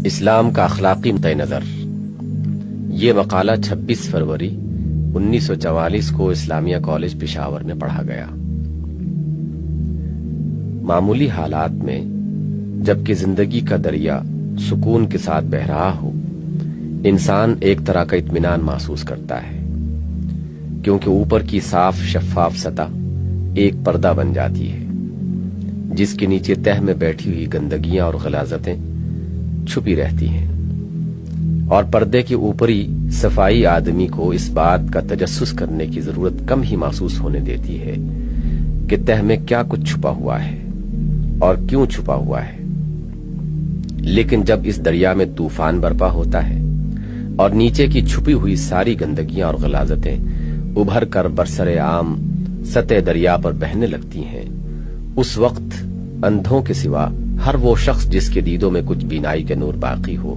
اسلام کا اخلاقی نقطہ نظر۔ یہ مقالہ 26 فروری 1944 کو اسلامیہ کالج پشاور میں پڑھا گیا۔ معمولی حالات میں جبکہ زندگی کا دریا سکون کے ساتھ بہہ رہا ہو، انسان ایک طرح کا اطمینان محسوس کرتا ہے، کیونکہ اوپر کی صاف شفاف سطح ایک پردہ بن جاتی ہے جس کے نیچے تہہ میں بیٹھی ہوئی گندگیاں اور غلاظتیں چھپی رہتی ہیں، اور پردے کے اوپری صفائی آدمی کو اس بات کا تجسس کرنے کی ضرورت کم ہی محسوس ہونے دیتی ہے کہ تہہ میں کیا کچھ چھپا ہوا ہے اور کیوں چھپا ہوا ہے۔ لیکن جب اس دریا میں طوفان برپا ہوتا ہے اور نیچے کی چھپی ہوئی ساری گندگیاں اور غلاظتیں ابھر کر برسر عام سطح دریا پر بہنے لگتی ہیں، اس وقت اندھوں کے سوا ہر وہ شخص جس کے دیدوں میں کچھ بینائی کے نور باقی ہو،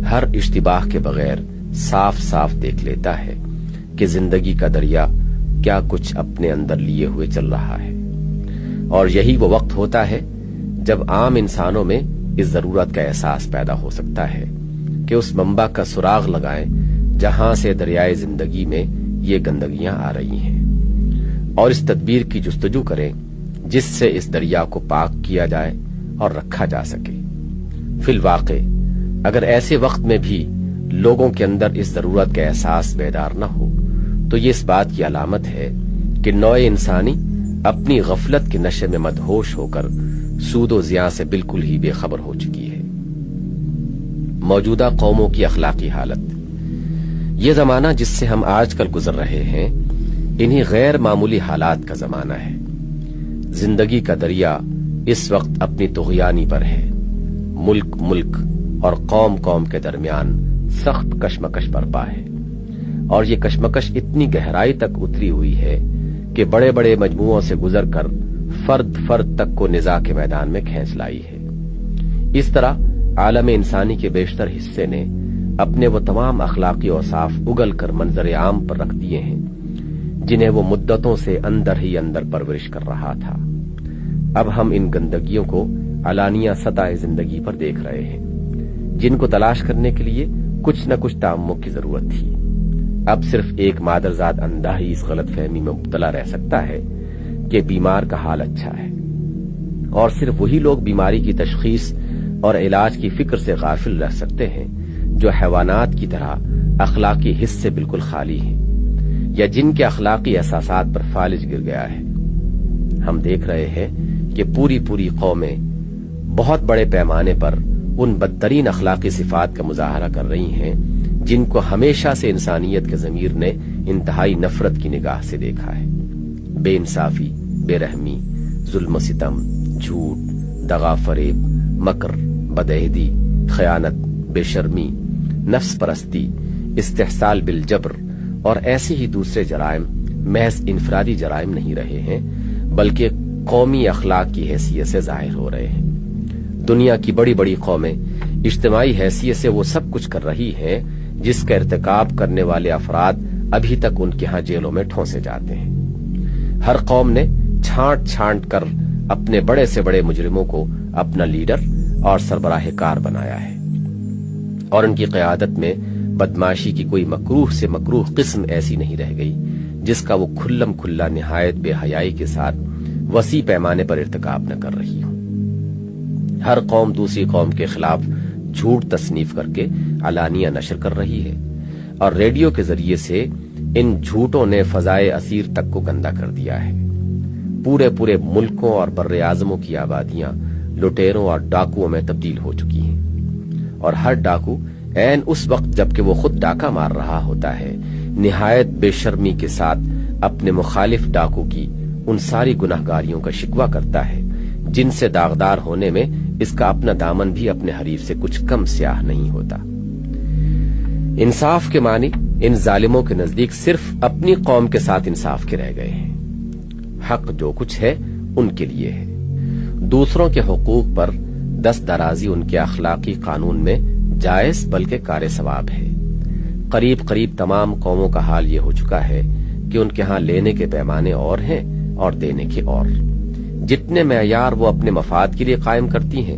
ہر اشتباہ کے بغیر صاف صاف دیکھ لیتا ہے کہ زندگی کا دریا کیا کچھ اپنے اندر لیے ہوئے چل رہا ہے۔ اور یہی وہ وقت ہوتا ہے جب عام انسانوں میں اس ضرورت کا احساس پیدا ہو سکتا ہے کہ اس منبع کا سراغ لگائیں جہاں سے دریائے زندگی میں یہ گندگیاں آ رہی ہیں، اور اس تدبیر کی جستجو کریں جس سے اس دریا کو پاک کیا جائے اور رکھا جا سکے۔ فی الواقع اگر ایسے وقت میں بھی لوگوں کے اندر اس ضرورت کا احساس بیدار نہ ہو تو یہ اس بات کی علامت ہے کہ نوع انسانی اپنی غفلت کے نشے میں مدہوش ہو کر سود و زیاں سے بالکل ہی بے خبر ہو چکی ہے۔ موجودہ قوموں کی اخلاقی حالت۔ یہ زمانہ جس سے ہم آج کل گزر رہے ہیں، انہی غیر معمولی حالات کا زمانہ ہے۔ زندگی کا دریا اس وقت اپنی طغیانی پر ہے۔ ملک اور قوم کے درمیان سخت کشمکش برپا ہے، اور یہ کشمکش اتنی گہرائی تک اتری ہوئی ہے کہ بڑے بڑے مجموعوں سے گزر کر فرد تک کو نزاع کے میدان میں کھینچ لائی ہے۔ اس طرح عالم انسانی کے بیشتر حصے نے اپنے وہ تمام اخلاقی اوصاف اگل کر منظر عام پر رکھ دیے ہیں جنہیں وہ مدتوں سے اندر ہی اندر پرورش کر رہا تھا۔ اب ہم ان گندگیوں کو علانیہ سطح زندگی پر دیکھ رہے ہیں، جن کو تلاش کرنے کے لیے کچھ نہ کچھ تعمق کی ضرورت تھی۔ اب صرف ایک مادرزاد اندھا ہی اس غلط فہمی میں مبتلا رہ سکتا ہے کہ بیمار کا حال اچھا ہے، اور صرف وہی لوگ بیماری کی تشخیص اور علاج کی فکر سے غافل رہ سکتے ہیں جو حیوانات کی طرح اخلاقی حس سے بالکل خالی ہیں، یا جن کے اخلاقی احساسات پر فالج گر گیا ہے۔ ہم دیکھ رہے ہیں کہ پوری قومیں بہت بڑے پیمانے پر ان بدترین اخلاقی صفات کا مظاہرہ کر رہی ہیں جن کو ہمیشہ سے انسانیت کے ضمیر نے انتہائی نفرت کی نگاہ سے دیکھا ہے۔ بے انصافی، بے رحمی، ظلم و ستم، جھوٹ، دغا فریب، مکر، بدعہدی، خیانت، بے شرمی، نفس پرستی، استحصال بالجبر اور ایسے ہی دوسرے جرائم محض انفرادی جرائم نہیں رہے ہیں بلکہ قومی اخلاق کی حیثیت سے ظاہر ہو رہے ہیں۔ دنیا کی بڑی قومیں اجتماعی حیثیت سے وہ سب کچھ کر رہی ہیں جس کا ارتکاب کرنے والے افراد ابھی تک ان کے ہاں جیلوں میں ٹھونسے جاتے ہیں۔ ہر قوم نے چھانٹ کر اپنے بڑے سے بڑے مجرموں کو اپنا لیڈر اور سربراہ کار بنایا ہے، اور ان کی قیادت میں بدماشی کی کوئی مکروہ سے مکروہ قسم ایسی نہیں رہ گئی جس کا وہ کھلم کھلا نہایت بے حیائی کے ساتھ وسیع پیمانے پر ارتکاب نہ کر رہی ہو۔ ہر قوم دوسری قوم کے خلاف جھوٹ تصنیف کر کے علانیہ نشر کر رہی ہے، اور ریڈیو کے ذریعے سے ان جھوٹوں نے فضائے اسیر تک کو گندا کر دیا ہے۔ پورے ملکوں اور بر اعظموں کی آبادیاں لٹیروں اور ڈاکوؤں میں تبدیل ہو چکی ہیں، اور ہر ڈاکو عین اس وقت جبکہ وہ خود ڈاکہ مار رہا ہوتا ہے نہایت بے شرمی کے ساتھ اپنے مخالف ڈاکو کی ان ساری گناہگاریوں کا شکوہ کرتا ہے جن سے داغدار ہونے میں اس کا اپنا دامن بھی اپنے حریف سے کچھ کم سیاہ نہیں ہوتا۔ انصاف کے معنی ان ظالموں کے نزدیک صرف اپنی قوم کے ساتھ انصاف کے رہ گئے ہیں۔ حق جو کچھ ہے ان کے لیے ہے، دوسروں کے حقوق پر دست درازی ان کے اخلاقی قانون میں جائز بلکہ کار ثواب ہے۔ قریب تمام قوموں کا حال یہ ہو چکا ہے کہ ان کے ہاں لینے کے پیمانے اور ہیں اور دینے کے اور۔ جتنے معیار وہ اپنے مفاد کے لیے قائم کرتی ہیں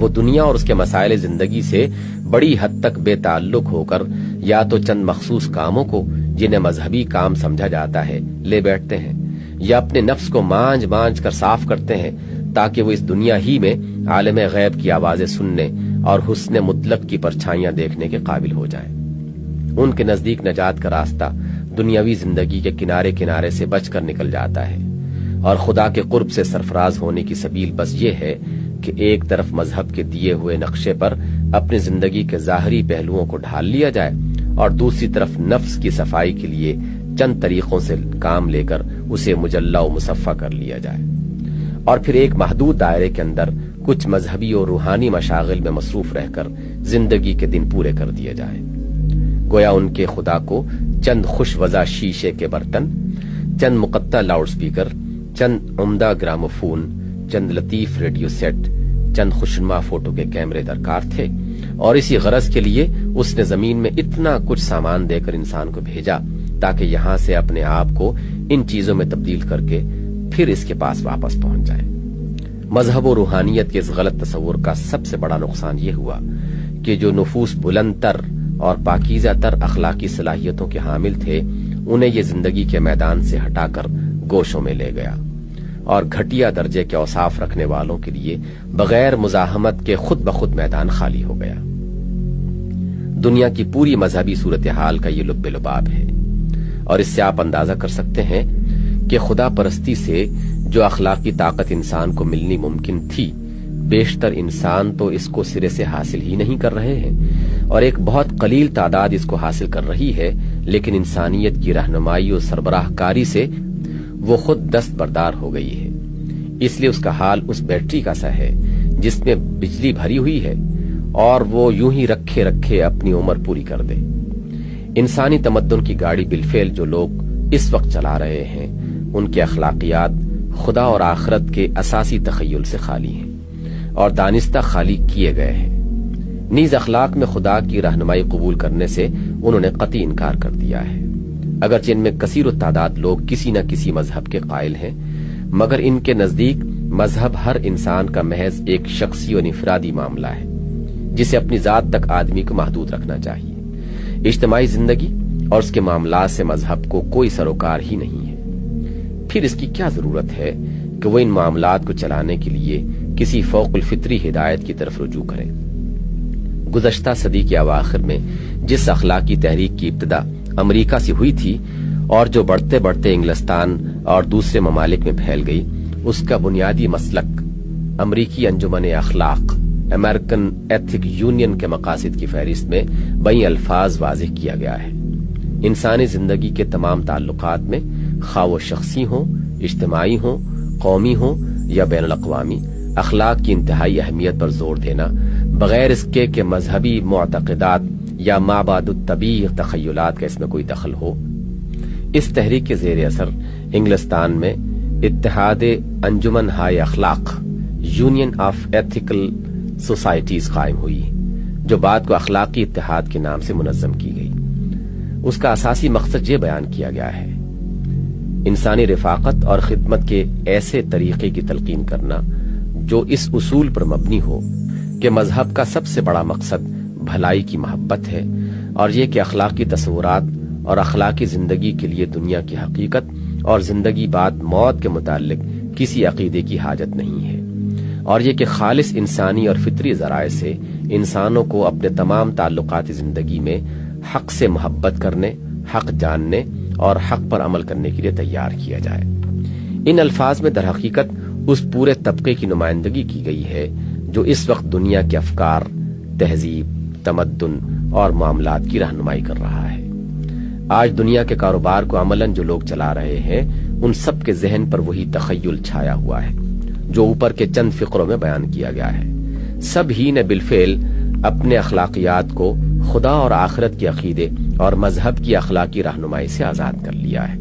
وہ دنیا اور اس کے مسائل زندگی سے بڑی حد تک بے تعلق ہو کر یا تو چند مخصوص کاموں کو جنہیں مذہبی کام سمجھا جاتا ہے لے بیٹھتے ہیں، یا اپنے نفس کو مانج مانج کر صاف کرتے ہیں تاکہ وہ اس دنیا ہی میں عالم غیب کی آوازیں سننے اور حسن مطلق کی پرچھائیاں دیکھنے کے قابل ہو جائیں۔ ان کے نزدیک نجات کا راستہ دنیاوی زندگی کے کنارے کنارے سے بچ کر نکل جاتا ہے، اور خدا کے قرب سے سرفراز ہونے کی سبیل بس یہ ہے کہ ایک طرف مذہب کے دیے ہوئے نقشے پر اپنی زندگی کے ظاہری پہلوؤں کو ڈھال لیا جائے، اور دوسری طرف نفس کی صفائی کے لیے چند طریقوں سے کام لے کر اسے مجلہ و مصفہ کر لیا جائے، اور پھر ایک محدود دائرے کے اندر کچھ مذہبی اور روحانی مشاغل میں مصروف رہ کر زندگی کے دن پورے کر دیے جائیں۔ گویا ان کے خدا کو چند خوش وضع شیشے کے برتن، چند مقطع لاؤڈ سپیکر، چند عمدہ گراموفون، چند لطیف ریڈیو سیٹ، چند خوشنما فوٹو کے کیمرے درکار تھے، اور اسی غرض کے لیے اس نے زمین میں اتنا کچھ سامان دے کر انسان کو بھیجا تاکہ یہاں سے اپنے آپ کو ان چیزوں میں تبدیل کر کے پھر اس کے پاس واپس پہنچ جائے۔ مذہب و روحانیت کے اس غلط تصور کا سب سے بڑا نقصان یہ ہوا کہ جو نفوس بلند تر اور پاکیزہ تر اخلاقی صلاحیتوں کے حامل تھے انہیں یہ زندگی کے میدان سے ہٹا کر گوشوں میں لے گیا، اور گھٹیا درجے کے اوصاف رکھنے والوں کے لیے بغیر مزاحمت کے خود بخود میدان خالی ہو گیا۔ دنیا کی پوری مذہبی صورتحال کا یہ لب لباب ہے، اور اس سے آپ اندازہ کر سکتے ہیں کہ خدا پرستی سے جو اخلاقی طاقت انسان کو ملنی ممکن تھی، بیشتر انسان تو اس کو سرے سے حاصل ہی نہیں کر رہے ہیں، اور ایک بہت قلیل تعداد اس کو حاصل کر رہی ہے، لیکن انسانیت کی رہنمائی اور سربراہ کاری سے وہ خود دست بردار ہو گئی ہے۔ اس لیے اس کا حال اس بیٹری کا سا ہے جس میں بجلی بھری ہوئی ہے اور وہ یوں ہی رکھے رکھے اپنی عمر پوری کر دے۔ انسانی تمدن کی گاڑی بالفعل جو لوگ اس وقت چلا رہے ہیں ان کے اخلاقیات خدا اور آخرت کے اساسی تخیل سے خالی ہیں اور دانستہ خالی کیے گئے ہیں۔ نیز اخلاق میں خدا کی رہنمائی قبول کرنے سے انہوں نے قطعی انکار کر دیا ہے۔ اگرچہ ان میں کثیر التعداد لوگ کسی نہ کسی مذہب کے قائل ہیں، مگر ان کے نزدیک مذہب ہر انسان کا محض ایک شخصی اور انفرادی معاملہ ہے جسے اپنی ذات تک آدمی کو محدود رکھنا چاہیے۔ اجتماعی زندگی اور اس کے معاملات سے مذہب کو کوئی سروکار ہی نہیں ہے۔ پھر اس کی کیا ضرورت ہے کہ وہ ان معاملات کو چلانے کے لیے کسی فوق الفطری ہدایت کی طرف رجوع کرے؟ گزشتہ صدی کے اواخر میں جس اخلاقی تحریک کی ابتدا امریکہ سے ہوئی تھی اور جو بڑھتے بڑھتے انگلستان اور دوسرے ممالک میں پھیل گئی، اس کا بنیادی مسلک امریکی انجمن اخلاق امریکن ایتھک یونین کے مقاصد کی فہرست میں بئی الفاظ واضح کیا گیا ہے۔ انسانی زندگی کے تمام تعلقات میں، خواہ وہ شخصی ہوں، اجتماعی ہوں، قومی ہوں یا بین الاقوامی، اخلاق کی انتہائی اہمیت پر زور دینا، بغیر اس کے کہ مذہبی معتقدات یا مابعد الطبیع تخیلات کا اس میں کوئی دخل ہو۔ اس تحریک کے زیر اثر انگلستان میں اتحاد انجمن ہائے اخلاق یونین آف ایتھیکل سوسائٹیز قائم ہوئی، جو بعد کو اخلاقی اتحاد کے نام سے منظم کی گئی۔ اس کا اساسی مقصد یہ بیان کیا گیا ہے: انسانی رفاقت اور خدمت کے ایسے طریقے کی تلقین کرنا جو اس اصول پر مبنی ہو کہ مذہب کا سب سے بڑا مقصد بھلائی کی محبت ہے، اور یہ کہ اخلاقی تصورات اور اخلاقی زندگی کے لیے دنیا کی حقیقت اور زندگی بعد موت کے متعلق کسی عقیدے کی حاجت نہیں ہے، اور یہ کہ خالص انسانی اور فطری ذرائع سے انسانوں کو اپنے تمام تعلقات زندگی میں حق سے محبت کرنے، حق جاننے اور حق پر عمل کرنے کے لیے تیار کیا جائے۔ ان الفاظ میں در حقیقت اس پورے طبقے کی نمائندگی کی گئی ہے جو اس وقت دنیا کے افکار، تہذیب، تمدن اور معاملات کی رہنمائی کر رہا ہے۔ آج دنیا کے کاروبار کو عملاً جو لوگ چلا رہے ہیں ان سب کے ذہن پر وہی تخیل چھایا ہوا ہے جو اوپر کے چند فقروں میں بیان کیا گیا ہے۔ سب ہی نے بالفعل اپنے اخلاقیات کو خدا اور آخرت کے عقیدے اور مذہب کی اخلاقی رہنمائی سے آزاد کر لیا ہے۔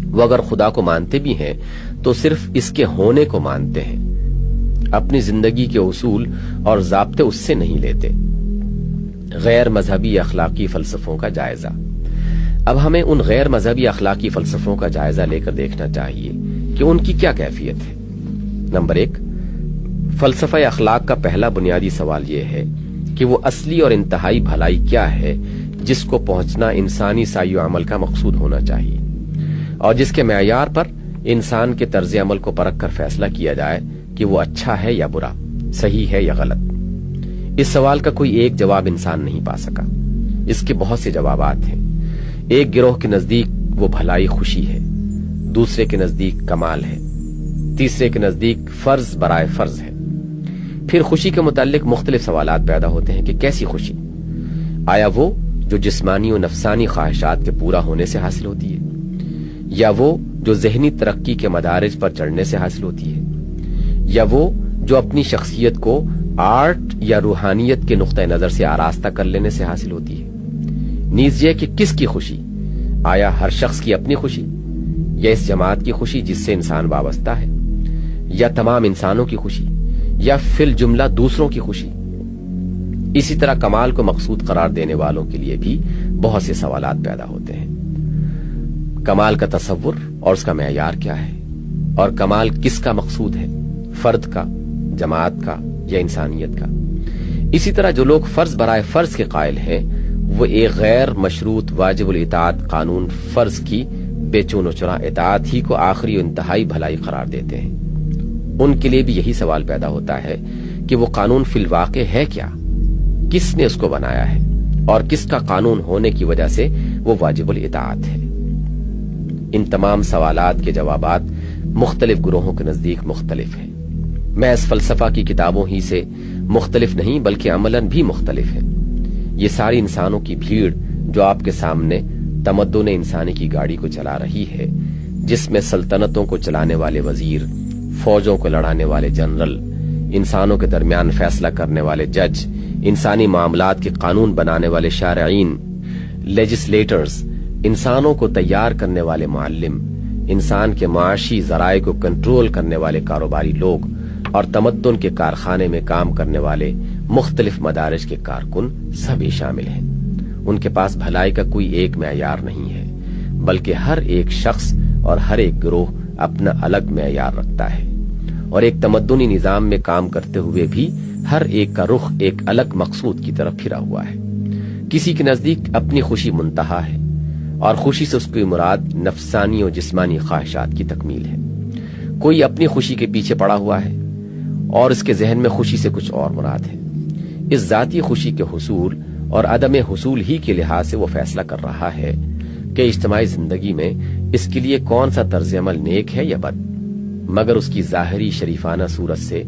وہ اگر خدا کو مانتے بھی ہیں تو صرف اس کے ہونے کو مانتے ہیں، اپنی زندگی کے اصول اور ضابطے اس سے نہیں لیتے۔ غیر مذہبی اخلاقی فلسفوں کا جائزہ۔ اب ہمیں ان غیر مذہبی اخلاقی فلسفوں کا جائزہ لے کر دیکھنا چاہیے کہ ان کی کیا کیفیت ہے۔ نمبر 1، فلسفہ اخلاق کا پہلا بنیادی سوال یہ ہے کہ وہ اصلی اور انتہائی بھلائی کیا ہے جس کو پہنچنا انسانی سعی و عمل کا مقصود ہونا چاہیے، اور جس کے معیار پر انسان کے طرز عمل کو پرکھ کر فیصلہ کیا جائے کہ وہ اچھا ہے یا برا، صحیح ہے یا غلط۔ اس سوال کا کوئی ایک جواب انسان نہیں پا سکا، اس کے بہت سے جوابات ہیں۔ ایک گروہ کے نزدیک وہ بھلائی خوشی ہے، دوسرے کے نزدیک کمال ہے، تیسرے کے نزدیک فرض برائے فرض ہے۔ پھر خوشی کے متعلق مختلف سوالات پیدا ہوتے ہیں کہ کیسی خوشی؟ آیا وہ جو جسمانی و نفسانی خواہشات کے پورا ہونے سے حاصل ہوتی ہے، یا وہ جو ذہنی ترقی کے مدارج پر چڑھنے سے حاصل ہوتی ہے، یا وہ جو اپنی شخصیت کو آرٹ یا روحانیت کے نقطہ نظر سے آراستہ کر لینے سے حاصل ہوتی ہے؟ نیز یہ کہ کس کی خوشی؟ آیا ہر شخص کی اپنی خوشی، یا اس جماعت کی خوشی جس سے انسان وابستہ ہے، یا تمام انسانوں کی خوشی، یا فی الجملہ دوسروں کی خوشی؟ اسی طرح کمال کو مقصود قرار دینے والوں کے لیے بھی بہت سے سوالات پیدا ہوتے ہیں۔ کمال کا تصور اور اس کا معیار کیا ہے، اور کمال کس کا مقصود ہے، فرد کا، جماعت کا یا انسانیت کا؟ اسی طرح جو لوگ فرض برائے فرض کے قائل ہیں وہ ایک غیر مشروط واجب الاطاعت قانون فرض کی بے چون و چرا اطاعت ہی کو آخری و انتہائی بھلائی قرار دیتے ہیں۔ ان کے لیے بھی یہی سوال پیدا ہوتا ہے کہ وہ قانون فی الواقع ہے کیا، کس نے اس کو بنایا ہے، اور کس کا قانون ہونے کی وجہ سے وہ واجب الاطاعت ہے؟ ان تمام سوالات کے جوابات مختلف گروہوں کے نزدیک مختلف ہیں۔ محض فلسفہ کی کتابوں ہی سے مختلف نہیں بلکہ عملاً بھی مختلف ہیں۔ یہ ساری انسانوں کی بھیڑ جو آپ کے سامنے تمدن انسانی کی گاڑی کو چلا رہی ہے، جس میں سلطنتوں کو چلانے والے وزیر، فوجوں کو لڑانے والے جنرل، انسانوں کے درمیان فیصلہ کرنے والے جج، انسانی معاملات کے قانون بنانے والے شارعین، لیجسلیٹرز، انسانوں کو تیار کرنے والے معلم، انسان کے معاشی ذرائع کو کنٹرول کرنے والے کاروباری لوگ، اور تمدن کے کارخانے میں کام کرنے والے مختلف مدارج کے کارکن سبھی شامل ہیں۔ ان کے پاس بھلائی کا کوئی ایک معیار نہیں ہے، بلکہ ہر ایک شخص اور ہر ایک گروہ اپنا الگ معیار رکھتا ہے، اور ایک تمدنی نظام میں کام کرتے ہوئے بھی ہر ایک کا رخ ایک الگ مقصود کی طرف پھرا ہوا ہے۔ کسی کے نزدیک اپنی خوشی منتہا ہے، اور خوشی سے اس کی مراد نفسانی اور جسمانی خواہشات کی تکمیل ہے۔ کوئی اپنی خوشی کے پیچھے پڑا ہوا ہے، اور اس کے ذہن میں خوشی سے کچھ اور مراد ہے۔ اس ذاتی خوشی کے حصول اور عدم حصول ہی کے لحاظ سے وہ فیصلہ کر رہا ہے کہ اجتماعی زندگی میں اس کے لیے کون سا طرز عمل نیک ہے یا بد، مگر اس کی ظاہری شریفانہ صورت سے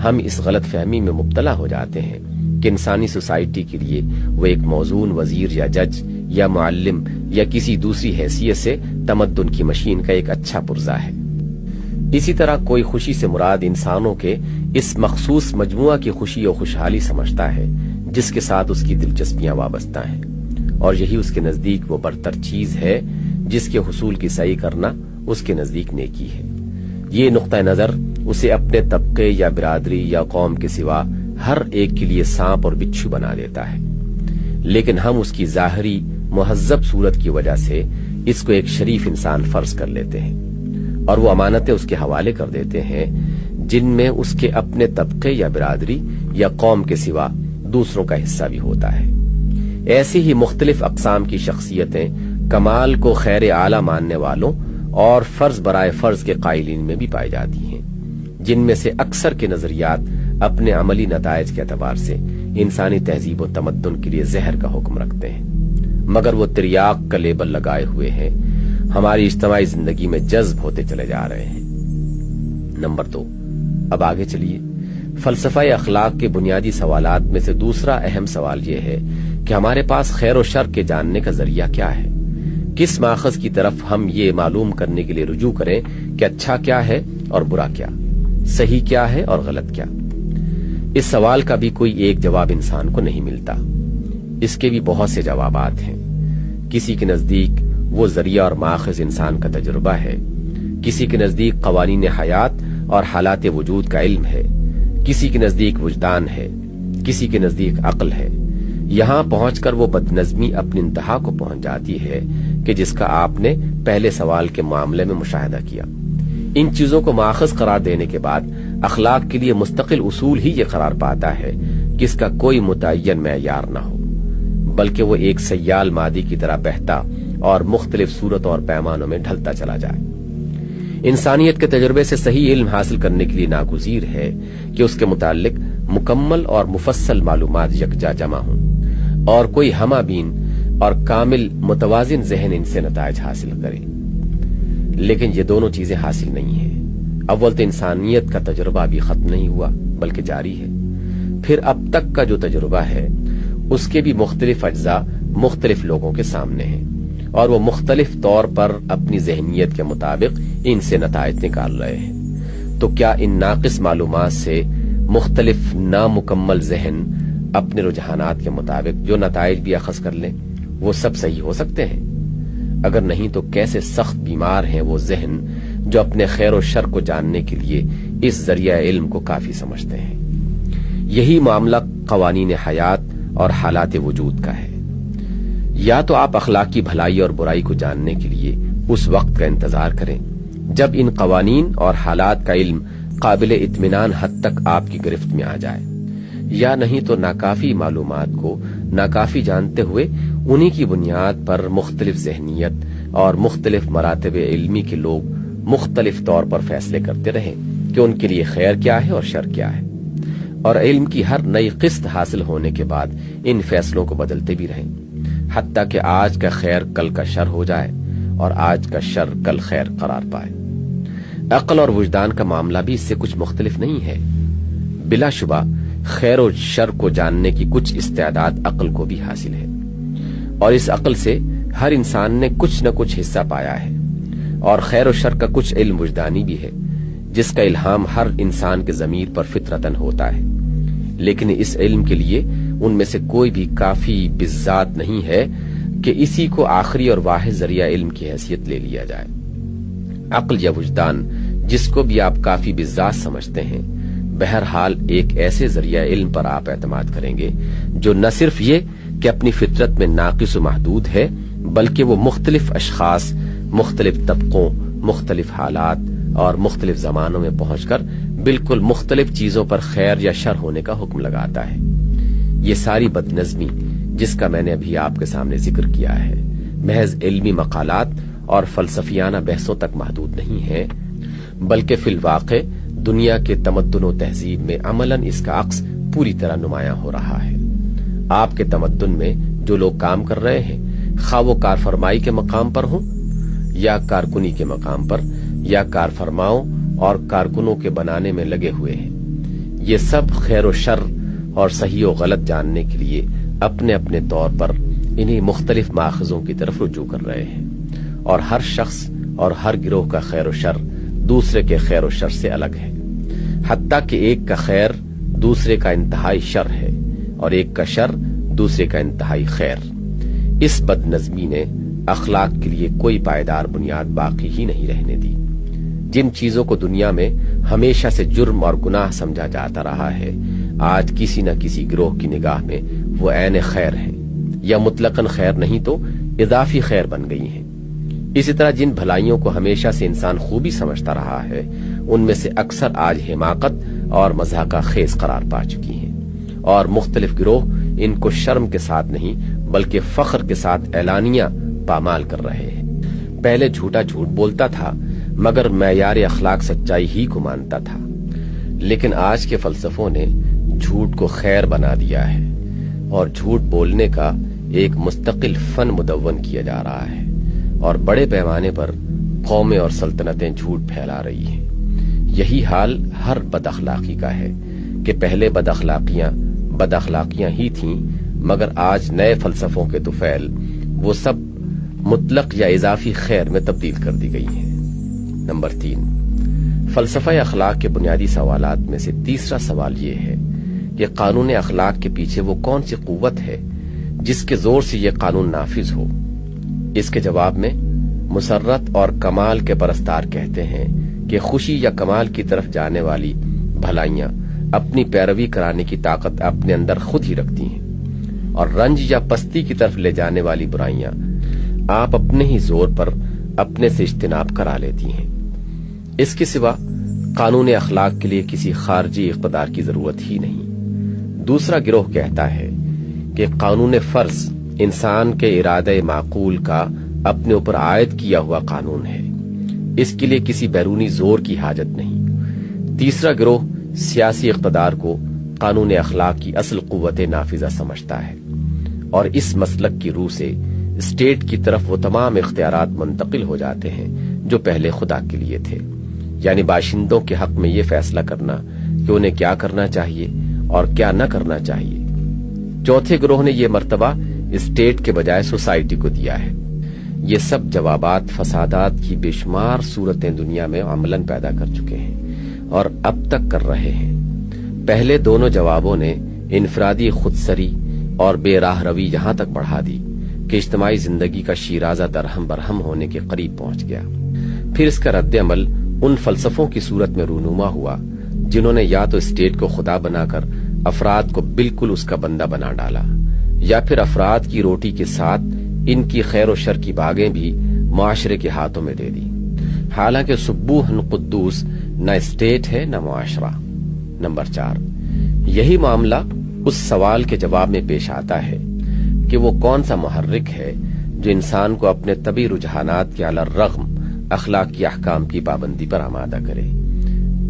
ہم اس غلط فہمی میں مبتلا ہو جاتے ہیں کہ انسانی سوسائٹی کے لیے وہ ایک موزون وزیر یا جج یا معلم یا کسی دوسری حیثیت سے تمدن کی مشین کا ایک اچھا پرزہ ہے۔ اسی طرح کوئی خوشی سے مراد انسانوں کے اس مخصوص مجموعہ کی خوشی اور خوشحالی سمجھتا ہے جس کے ساتھ اس کی دلچسپیاں وابستہ ہیں، اور یہی اس کے نزدیک وہ برتر چیز ہے جس کے حصول کی سعی کرنا اس کے نزدیک نیکی ہے۔ یہ نقطہ نظر اسے اپنے طبقے یا برادری یا قوم کے سوا ہر ایک کے لیے سانپ اور بچھو بنا دیتا ہے، لیکن ہم اس کی ظاہری مہذب صورت کی وجہ سے اس کو ایک شریف انسان فرض کر لیتے ہیں، اور وہ امانتیں اس کے حوالے کر دیتے ہیں جن میں اس کے اپنے طبقے یا برادری یا قوم کے سوا دوسروں کا حصہ بھی ہوتا ہے۔ ایسی ہی مختلف اقسام کی شخصیتیں کمال کو خیر اعلیٰ ماننے والوں اور فرض برائے فرض کے قائلین میں بھی پائی جاتی ہیں، جن میں سے اکثر کے نظریات اپنے عملی نتائج کے اعتبار سے انسانی تہذیب و تمدن کے لیے زہر کا حکم رکھتے ہیں، مگر وہ تریاق کا لیبل لگائے ہوئے ہیں، ہماری اجتماعی زندگی میں جذب ہوتے چلے جا رہے ہیں۔ نمبر 2، اب آگے چلیے۔ فلسفہ اخلاق کے بنیادی سوالات میں سے دوسرا اہم سوال یہ ہے کہ ہمارے پاس خیر و شر کے جاننے کا ذریعہ کیا ہے؟ کس ماخذ کی طرف ہم یہ معلوم کرنے کے لیے رجوع کریں کہ اچھا کیا ہے اور برا کیا، صحیح کیا ہے اور غلط کیا؟ اس سوال کا بھی کوئی ایک جواب انسان کو نہیں ملتا، اس کے بھی بہت سے جوابات ہیں۔ کسی کے نزدیک وہ ذریعہ اور ماخذ انسان کا تجربہ ہے، کسی کے نزدیک قوانین حیات اور حالات وجود کا علم ہے، کسی کے نزدیک وجدان ہے، کسی کے نزدیک عقل ہے۔ یہاں پہنچ کر وہ بدنظمی اپنی انتہا کو پہنچ جاتی ہے کہ جس کا آپ نے پہلے سوال کے معاملے میں مشاہدہ کیا۔ ان چیزوں کو ماخذ قرار دینے کے بعد اخلاق کے لیے مستقل اصول ہی یہ قرار پاتا ہے کہ اس کا کوئی متعین معیار نہ ہو، بلکہ وہ ایک سیال مادی کی طرح بہتا اور مختلف صورت اور پیمانوں میں ڈھلتا چلا جائے۔ انسانیت کے تجربے سے صحیح علم حاصل کرنے کے لیے ناگزیر ہے کہ اس کے متعلق مکمل اور مفصل معلومات یکجا جمع ہوں اور کوئی ہمہ بین اور کامل متوازن ذہن ان سے نتائج حاصل کرے، لیکن یہ دونوں چیزیں حاصل نہیں ہیں۔ اول تو انسانیت کا تجربہ بھی ختم نہیں ہوا بلکہ جاری ہے، پھر اب تک کا جو تجربہ ہے اس کے بھی مختلف اجزاء مختلف لوگوں کے سامنے ہیں، اور وہ مختلف طور پر اپنی ذہنیت کے مطابق ان سے نتائج نکال رہے ہیں۔ تو کیا ان ناقص معلومات سے مختلف نامکمل ذہن اپنے رجحانات کے مطابق جو نتائج بھی اخذ کر لیں وہ سب صحیح ہو سکتے ہیں؟ اگر نہیں تو کیسے سخت بیمار ہیں وہ ذہن جو اپنے خیر و شر کو جاننے کے لیے اس ذریعہ علم کو کافی سمجھتے ہیں۔ یہی معاملہ قوانین حیات اور حالات وجود کا ہے۔ یا تو آپ اخلاقی بھلائی اور برائی کو جاننے کے لیے اس وقت کا انتظار کریں جب ان قوانین اور حالات کا علم قابل اطمینان حد تک آپ کی گرفت میں آ جائے، یا نہیں تو ناکافی معلومات کو ناکافی جانتے ہوئے انہی کی بنیاد پر مختلف ذہنیت اور مختلف مراتب علمی کے لوگ مختلف طور پر فیصلے کرتے رہیں کہ ان کے لیے خیر کیا ہے اور شر کیا ہے، اور علم کی ہر نئی قسط حاصل ہونے کے بعد ان فیصلوں کو بدلتے بھی رہیں، حتیٰ کہ آج کا خیر کل کا شر ہو جائے اور آج کا شر کل خیر قرار پائے۔ عقل اور وجدان کا معاملہ بھی اس سے کچھ مختلف نہیں ہے۔ بلا شبہ خیر و شر کو جاننے کی کچھ استعداد عقل کو بھی حاصل ہے، اور اس عقل سے ہر انسان نے کچھ نہ کچھ حصہ پایا ہے، اور خیر و شر کا کچھ علم وجدانی بھی ہے جس کا الہام ہر انسان کے ضمیر پر فطرتاً ہوتا ہے، لیکن اس علم کے لیے ان میں سے کوئی بھی کافی بذات نہیں ہے کہ اسی کو آخری اور واحد ذریعہ علم کی حیثیت لے لیا جائے۔ عقل یا وجدان جس کو بھی آپ کافی بذات سمجھتے ہیں، بہرحال ایک ایسے ذریعہ علم پر آپ اعتماد کریں گے جو نہ صرف یہ کہ اپنی فطرت میں ناقص و محدود ہے، بلکہ وہ مختلف اشخاص، مختلف طبقوں، مختلف حالات اور مختلف زمانوں میں پہنچ کر بالکل مختلف چیزوں پر خیر یا شر ہونے کا حکم لگاتا ہے۔ یہ ساری بد نظمی جس کا میں نے ابھی آپ کے سامنے ذکر کیا ہے محض علمی مقالات اور فلسفیانہ بحثوں تک محدود نہیں ہے، بلکہ فی الواقع دنیا کے تمدن و تہذیب میں عملاً اس کا عکس پوری طرح نمایاں ہو رہا ہے۔ آپ کے تمدن میں جو لوگ کام کر رہے ہیں، خواہ وہ کارفرمائی کے مقام پر ہوں یا کارکنی کے مقام پر، یا کارفرماؤں اور کارکنوں کے بنانے میں لگے ہوئے ہیں، یہ سب خیر و شر اور صحیح و غلط جاننے کے لیے اپنے اپنے طور پر انہی مختلف ماخذوں کی طرف رجوع کر رہے ہیں، اور ہر شخص اور ہر گروہ کا خیر و شر دوسرے کے خیر و شر سے الگ ہے، حتیٰ کہ ایک کا خیر دوسرے کا انتہائی شر ہے اور ایک کا شر دوسرے کا انتہائی خیر۔ اس بد نظمی نے اخلاق کے لیے کوئی پائیدار بنیاد باقی ہی نہیں رہنے دی۔ جن چیزوں کو دنیا میں ہمیشہ سے جرم اور گناہ سمجھا جاتا رہا ہے، آج کسی نہ کسی گروہ کی نگاہ میں وہ عین خیر ہیں، یا مطلقاً خیر نہیں تو اضافی خیر بن گئی ہیں۔ اسی طرح جن بھلائیوں کو ہمیشہ سے انسان خوبی سمجھتا رہا ہے، ان میں سے اکثر آج حماقت اور مضحکہ خیز قرار پا چکی ہیں، اور مختلف گروہ ان کو شرم کے ساتھ نہیں بلکہ فخر کے ساتھ اعلانیہ پامال کر رہے ہیں۔ پہلے جھوٹا جھوٹ بولتا تھا مگر معیار اخلاق سچائی ہی کو مانتا تھا، لیکن آج کے فلسفوں نے جھوٹ کو خیر بنا دیا ہے، اور جھوٹ بولنے کا ایک مستقل فن مدون کیا جا رہا ہے، اور بڑے پیمانے پر قومیں اور سلطنتیں جھوٹ پھیلا رہی ہیں۔ یہی حال ہر بد اخلاقی کا ہے کہ پہلے بد اخلاقیاں ہی تھیں، مگر آج نئے فلسفوں کے طفیل وہ سب مطلق یا اضافی خیر میں تبدیل کر دی گئی ہیں۔ نمبر 3، فلسفہ اخلاق کے بنیادی سوالات میں سے تیسرا سوال یہ ہے کہ قانون اخلاق کے پیچھے وہ کون سی قوت ہے جس کے زور سے یہ قانون نافذ ہو؟ اس کے جواب میں مسرت اور کمال کے پرستار کہتے ہیں کہ خوشی یا کمال کی طرف جانے والی بھلائیاں اپنی پیروی کرانے کی طاقت اپنے اندر خود ہی رکھتی ہیں، اور رنج یا پستی کی طرف لے جانے والی برائیاں آپ اپنے ہی زور پر اپنے سے اجتناب کرا لیتی ہیں۔ اس کے سوا قانون اخلاق کے لیے کسی خارجی اقتدار کی ضرورت ہی نہیں۔ دوسرا گروہ کہتا ہے کہ قانون فرض انسان کے ارادہ معقول کا اپنے اوپر عائد کیا ہوا قانون ہے، اس کے لیے کسی بیرونی زور کی حاجت نہیں۔ تیسرا گروہ سیاسی اقتدار کو قانون اخلاق کی اصل قوت نافذہ سمجھتا ہے، اور اس مسلک کی روح سے اسٹیٹ کی طرف وہ تمام اختیارات منتقل ہو جاتے ہیں جو پہلے خدا کے لیے تھے، یعنی باشندوں کے حق میں یہ فیصلہ کرنا کہ انہیں کیا کرنا چاہیے اور کیا نہ کرنا چاہیے۔ چوتھے گروہ نے یہ مرتبہ اسٹیٹ کے بجائے سوسائٹی کو دیا ہے۔ یہ سب جوابات فسادات کی بے شمار صورتیں دنیا میں عملاً پیدا کر چکے ہیں اور اب تک کر رہے ہیں۔ پہلے دونوں جوابوں نے انفرادی خودسری اور بے راہ روی یہاں تک بڑھا دی کہ اجتماعی زندگی کا شیرازہ درہم برہم ہونے کے قریب پہنچ گیا۔ پھر اس کا رد عمل ان فلسفوں کی صورت میں رونما ہوا جنہوں نے یا تو اسٹیٹ کو خدا بنا کر افراد کو بالکل اس کا بندہ بنا ڈالا، یا پھر افراد کی روٹی کے ساتھ ان کی خیر و شر کی باغیں بھی معاشرے کے ہاتھوں میں دے دی۔ حالانکہ سبوحن قدوس نہ اسٹیٹ ہے نہ معاشرہ۔ نمبر 4، یہی معاملہ اس سوال کے جواب میں پیش آتا ہے کہ وہ کون سا محرک ہے جو انسان کو اپنے طبعی رجحانات کے علی الرغم اخلاقی احکام کی پابندی پر آمادہ کرے۔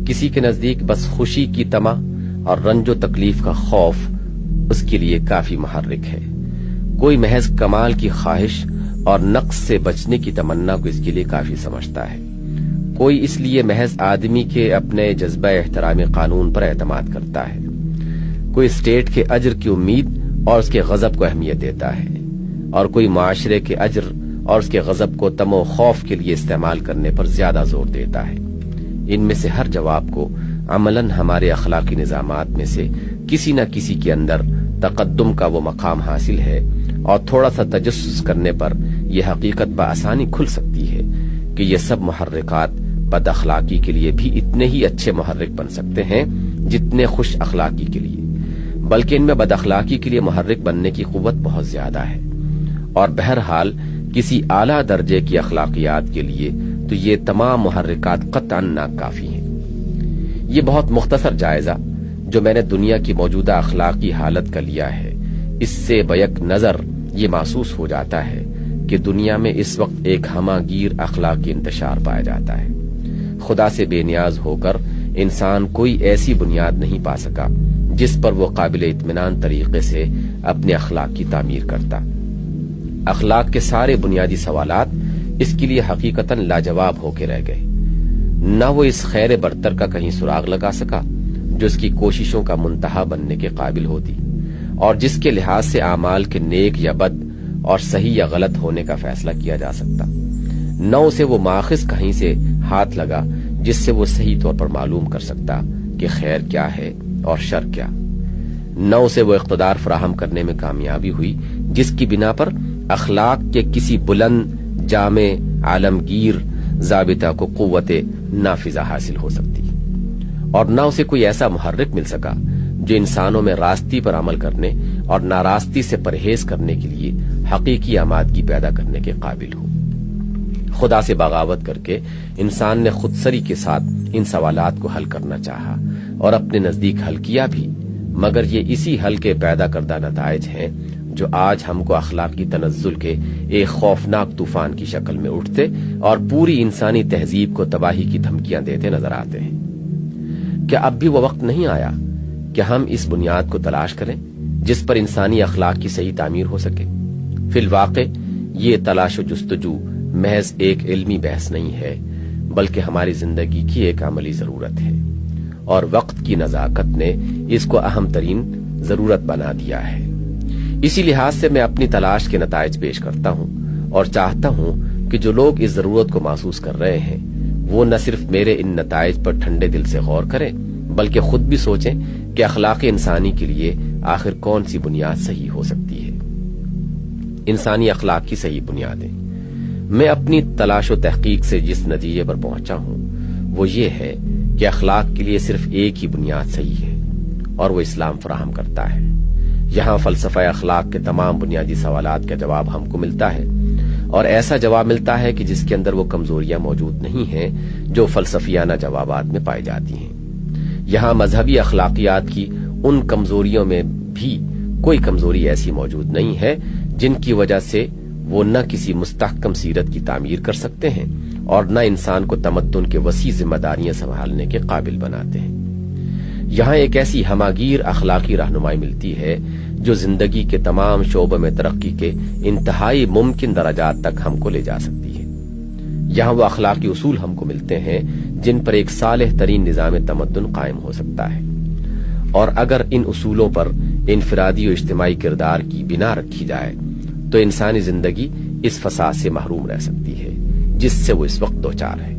کسی کے نزدیک بس خوشی کی طمع اور رنج و تکلیف کا خوف اس کے لیے کافی محرک ہے۔ کوئی محض کمال کی خواہش اور نقص سے بچنے کی تمنا کو اس کے لیے کافی سمجھتا ہے۔ کوئی اس لیے محض آدمی کے اپنے جذبہ احترام قانون پر اعتماد کرتا ہے۔ کوئی اسٹیٹ کے اجر کی امید اور اس کے غضب کو اہمیت دیتا ہے، اور کوئی معاشرے کے اجر اور اس کے غضب کو تم و خوف کے لیے استعمال کرنے پر زیادہ زور دیتا ہے۔ ان میں سے ہر جواب کو عملاً ہمارے اخلاقی نظامات میں سے کسی نہ کسی کے اندر تقدم کا وہ مقام حاصل ہے، اور تھوڑا سا تجسس کرنے پر یہ حقیقت بآسانی کھل سکتی ہے کہ یہ سب محرکات بد اخلاقی کے لیے بھی اتنے ہی اچھے محرک بن سکتے ہیں جتنے خوش اخلاقی کے لیے، بلکہ ان میں بد اخلاقی کے لیے محرک بننے کی قوت بہت زیادہ ہے، اور بہرحال کسی اعلیٰ درجے کی اخلاقیات کے لیے تو یہ تمام محرکات قطعاً ناکافی ہیں۔ یہ بہت مختصر جائزہ جو میں نے دنیا کی موجودہ اخلاقی حالت کا لیا ہے، اس سے بیک نظر یہ محسوس ہو جاتا ہے کہ دنیا میں اس وقت ایک ہمہ گیر اخلاقی انتشار پایا جاتا ہے۔ خدا سے بے نیاز ہو کر انسان کوئی ایسی بنیاد نہیں پا سکا جس پر وہ قابل اطمینان طریقے سے اپنے اخلاق کی تعمیر کرتا۔ اخلاق کے سارے بنیادی سوالات اس کے لیے حقیقتاً لاجواب ہو کے رہ گئے۔ نہ وہ اس خیر برتر کا کہیں سراغ لگا سکا جو اس کی کوششوں کا منتہا بننے کے قابل ہوتی، اور جس کے لحاظ سے اعمال کے نیک یا بد اور صحیح یا غلط ہونے کا فیصلہ کیا جا سکتا۔ نہ اسے وہ ماخذ کہیں سے ہاتھ لگا جس سے وہ صحیح طور پر معلوم کر سکتا کہ خیر کیا ہے اور شر کیا۔ نہ اسے وہ اقتدار فراہم کرنے میں کامیابی ہوئی جس کی بنا پر اخلاق کے کسی بلند جامع عالمگیر ضابطہ کو قوت نافذہ حاصل ہو سکتی، اور نہ اسے کوئی ایسا محرک مل سکا جو انسانوں میں راستی پر عمل کرنے اور ناراستی سے پرہیز کرنے کے لیے حقیقی آمادگی پیدا کرنے کے قابل ہو۔ خدا سے بغاوت کر کے انسان نے خودسری کے ساتھ ان سوالات کو حل کرنا چاہا اور اپنے نزدیک حل کیا بھی، مگر یہ اسی حل کے پیدا کردہ نتائج ہیں جو آج ہم کو اخلاقی تنزل کے ایک خوفناک طوفان کی شکل میں اٹھتے اور پوری انسانی تہذیب کو تباہی کی دھمکیاں دیتے نظر آتے ہیں۔ کیا اب بھی وہ وقت نہیں آیا کہ ہم اس بنیاد کو تلاش کریں جس پر انسانی اخلاق کی صحیح تعمیر ہو سکے؟ فی الواقع یہ تلاش و جستجو محض ایک علمی بحث نہیں ہے، بلکہ ہماری زندگی کی ایک عملی ضرورت ہے، اور وقت کی نزاکت نے اس کو اہم ترین ضرورت بنا دیا ہے۔ اسی لحاظ سے میں اپنی تلاش کے نتائج پیش کرتا ہوں اور چاہتا ہوں کہ جو لوگ اس ضرورت کو محسوس کر رہے ہیں وہ نہ صرف میرے ان نتائج پر ٹھنڈے دل سے غور کریں بلکہ خود بھی سوچیں کہ اخلاق انسانی کے لیے آخر کون سی بنیاد صحیح ہو سکتی ہے۔ انسانی اخلاق کی صحیح بنیادیں۔ میں اپنی تلاش و تحقیق سے جس نتیجے پر پہنچا ہوں وہ یہ ہے کہ اخلاق کے لیے صرف ایک ہی بنیاد صحیح ہے، اور وہ اسلام فراہم کرتا ہے۔ یہاں فلسفہ اخلاق کے تمام بنیادی سوالات کا جواب ہم کو ملتا ہے، اور ایسا جواب ملتا ہے کہ جس کے اندر وہ کمزوریاں موجود نہیں ہیں جو فلسفیانہ جوابات میں پائی جاتی ہیں۔ یہاں مذہبی اخلاقیات کی ان کمزوریوں میں بھی کوئی کمزوری ایسی موجود نہیں ہے جن کی وجہ سے وہ نہ کسی مستحکم سیرت کی تعمیر کر سکتے ہیں اور نہ انسان کو تمدن کے وسیع ذمہ داریاں سنبھالنے کے قابل بناتے ہیں۔ یہاں ایک ایسی ہماگیر اخلاقی رہنمائی ملتی ہے جو زندگی کے تمام شعبوں میں ترقی کے انتہائی ممکن درجات تک ہم کو لے جا سکتی ہے۔ یہاں وہ اخلاقی اصول ہم کو ملتے ہیں جن پر ایک صالح ترین نظام تمدن قائم ہو سکتا ہے، اور اگر ان اصولوں پر انفرادی و اجتماعی کردار کی بنا رکھی جائے تو انسانی زندگی اس فساد سے محروم رہ سکتی ہے جس سے وہ اس وقت دوچار ہے۔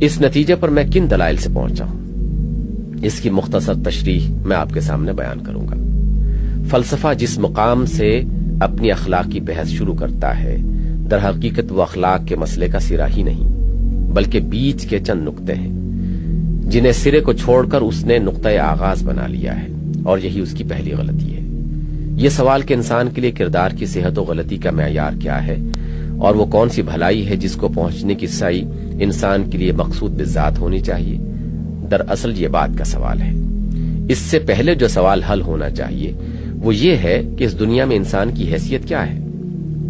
اس نتیجے پر میں کن دلائل سے پہنچا ہوں، اس کی مختصر تشریح میں آپ کے سامنے بیان کروں گا۔ فلسفہ جس مقام سے اپنی اخلاقی بحث شروع کرتا ہے، در حقیقت وہ اخلاق کے مسئلے کا سرا ہی نہیں بلکہ بیچ کے چند نقطے ہیں جنہیں سرے کو چھوڑ کر اس نے نقطۂ آغاز بنا لیا ہے، اور یہی اس کی پہلی غلطی ہے۔ یہ سوال کہ انسان کے لیے کردار کی صحت و غلطی کا معیار کیا ہے اور وہ کون سی بھلائی ہے جس کو پہنچنے کی سعی انسان کے لیے مقصود بالذات ہونی چاہیے، دراصل یہ بات کا سوال ہے۔ اس سے پہلے جو سوال حل ہونا چاہیے وہ یہ ہے کہ اس دنیا میں انسان کی حیثیت کیا ہے۔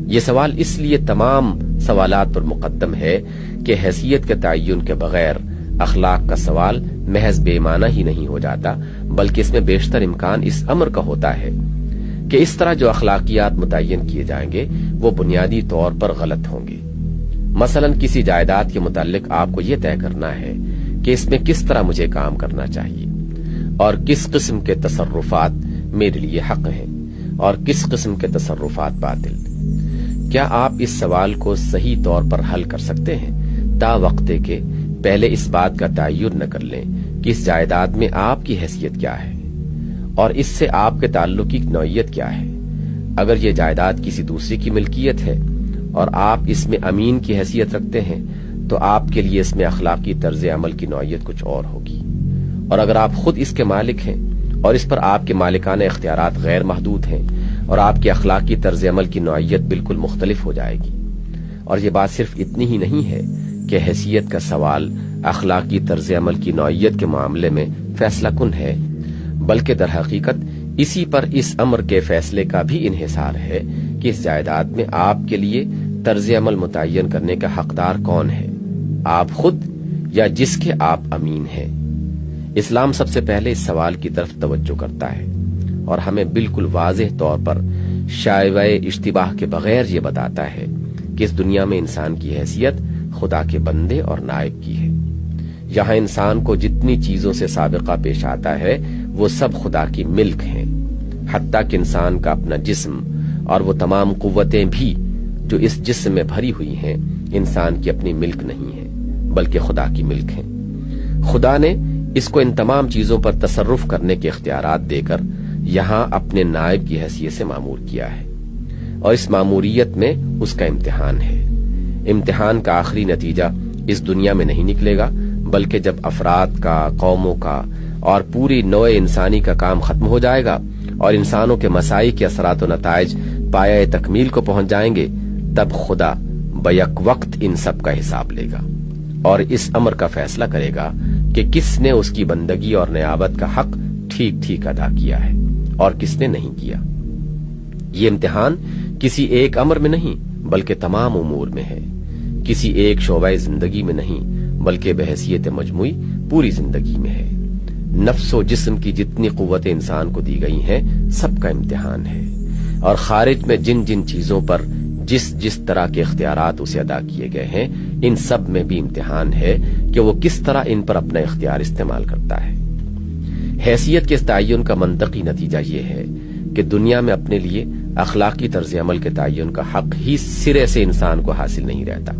یہ سوال اس لیے تمام سوالات پر مقدم ہے کہ حیثیت کے تعین کے بغیر اخلاق کا سوال محض بے معنی ہی نہیں ہو جاتا، بلکہ اس میں بیشتر امکان اس امر کا ہوتا ہے کہ اس طرح جو اخلاقیات متعین کیے جائیں گے وہ بنیادی طور پر غلط ہوں گے۔ مثلا کسی جائیداد کے متعلق آپ کو یہ طے کرنا ہے کہ اس میں کس طرح مجھے کام کرنا چاہیے اور کس قسم کے تصرفات میرے لیے حق ہیں اور کس قسم کے تصرفات باطل۔ کیا آپ اس سوال کو صحیح طور پر حل کر سکتے ہیں تا وقتے کہ پہلے اس بات کا تعین نہ کر لیں کہ اس جائیداد میں آپ کی حیثیت کیا ہے اور اس سے آپ کے تعلق کی نوعیت کیا ہے؟ اگر یہ جائیداد کسی دوسرے کی ملکیت ہے اور آپ اس میں امین کی حیثیت رکھتے ہیں تو آپ کے لیے اس میں اخلاقی طرز عمل کی نوعیت کچھ اور ہوگی، اور اگر آپ خود اس کے مالک ہیں اور اس پر آپ کے مالکانہ اختیارات غیر محدود ہیں اور آپ کی اخلاقی طرز عمل کی نوعیت بالکل مختلف ہو جائے گی۔ اور یہ بات صرف اتنی ہی نہیں ہے کہ حیثیت کا سوال اخلاقی طرز عمل کی نوعیت کے معاملے میں فیصلہ کن ہے، بلکہ در حقیقت اسی پر اس امر کے فیصلے کا بھی انحصار ہے کہ اس جائیداد میں آپ کے لیے طرز عمل متعین کرنے کا حقدار کون ہے، آپ خود یا جس کے آپ امین ہیں۔ اسلام سب سے پہلے اس سوال کی طرف توجہ کرتا ہے اور ہمیں بالکل واضح طور پر شائبہ اشتباہ کے بغیر یہ بتاتا ہے کہ اس دنیا میں انسان کی حیثیت خدا کے بندے اور نائب کی ہے۔ یہاں انسان کو جتنی چیزوں سے سابقہ پیش آتا ہے وہ سب خدا کی ملک ہیں، حتیٰ کہ انسان کا اپنا جسم اور وہ تمام قوتیں بھی جو اس جسم میں بھری ہوئی ہیں انسان کی اپنی ملک نہیں ہیں بلکہ خدا کی ملک ہیں۔ خدا نے اس کو ان تمام چیزوں پر تصرف کرنے کے اختیارات دے کر یہاں اپنے نائب کی حیثیت سے مامور کیا ہے، اور اس ماموریت میں اس کا امتحان ہے۔ امتحان کا آخری نتیجہ اس دنیا میں نہیں نکلے گا بلکہ جب افراد کا، قوموں کا اور پوری نوع انسانی کا کام ختم ہو جائے گا اور انسانوں کے مساعی کے اثرات و نتائج پایہ تکمیل کو پہنچ جائیں گے، تب خدا بیک وقت ان سب کا حساب لے گا اور اس امر کا فیصلہ کرے گا کہ کس نے اس کی بندگی اور نیابت کا حق ٹھیک ٹھیک ادا کیا ہے اور کس نے نہیں کیا۔ یہ امتحان کسی ایک امر میں نہیں بلکہ تمام امور میں ہے، کسی ایک شعبہ زندگی میں نہیں بلکہ بحیثیت مجموعی پوری زندگی میں ہے۔ نفس و جسم کی جتنی قوتیں انسان کو دی گئی ہیں سب کا امتحان ہے، اور خارج میں جن جن چیزوں پر جس جس طرح کے اختیارات اسے ادا کیے گئے ہیں ان سب میں بھی امتحان ہے کہ وہ کس طرح ان پر اپنا اختیار استعمال کرتا ہے۔ حیثیت کے اس تعین کا منطقی نتیجہ یہ ہے کہ دنیا میں اپنے لیے اخلاقی طرز عمل کے تعین کا حق ہی سرے سے انسان کو حاصل نہیں رہتا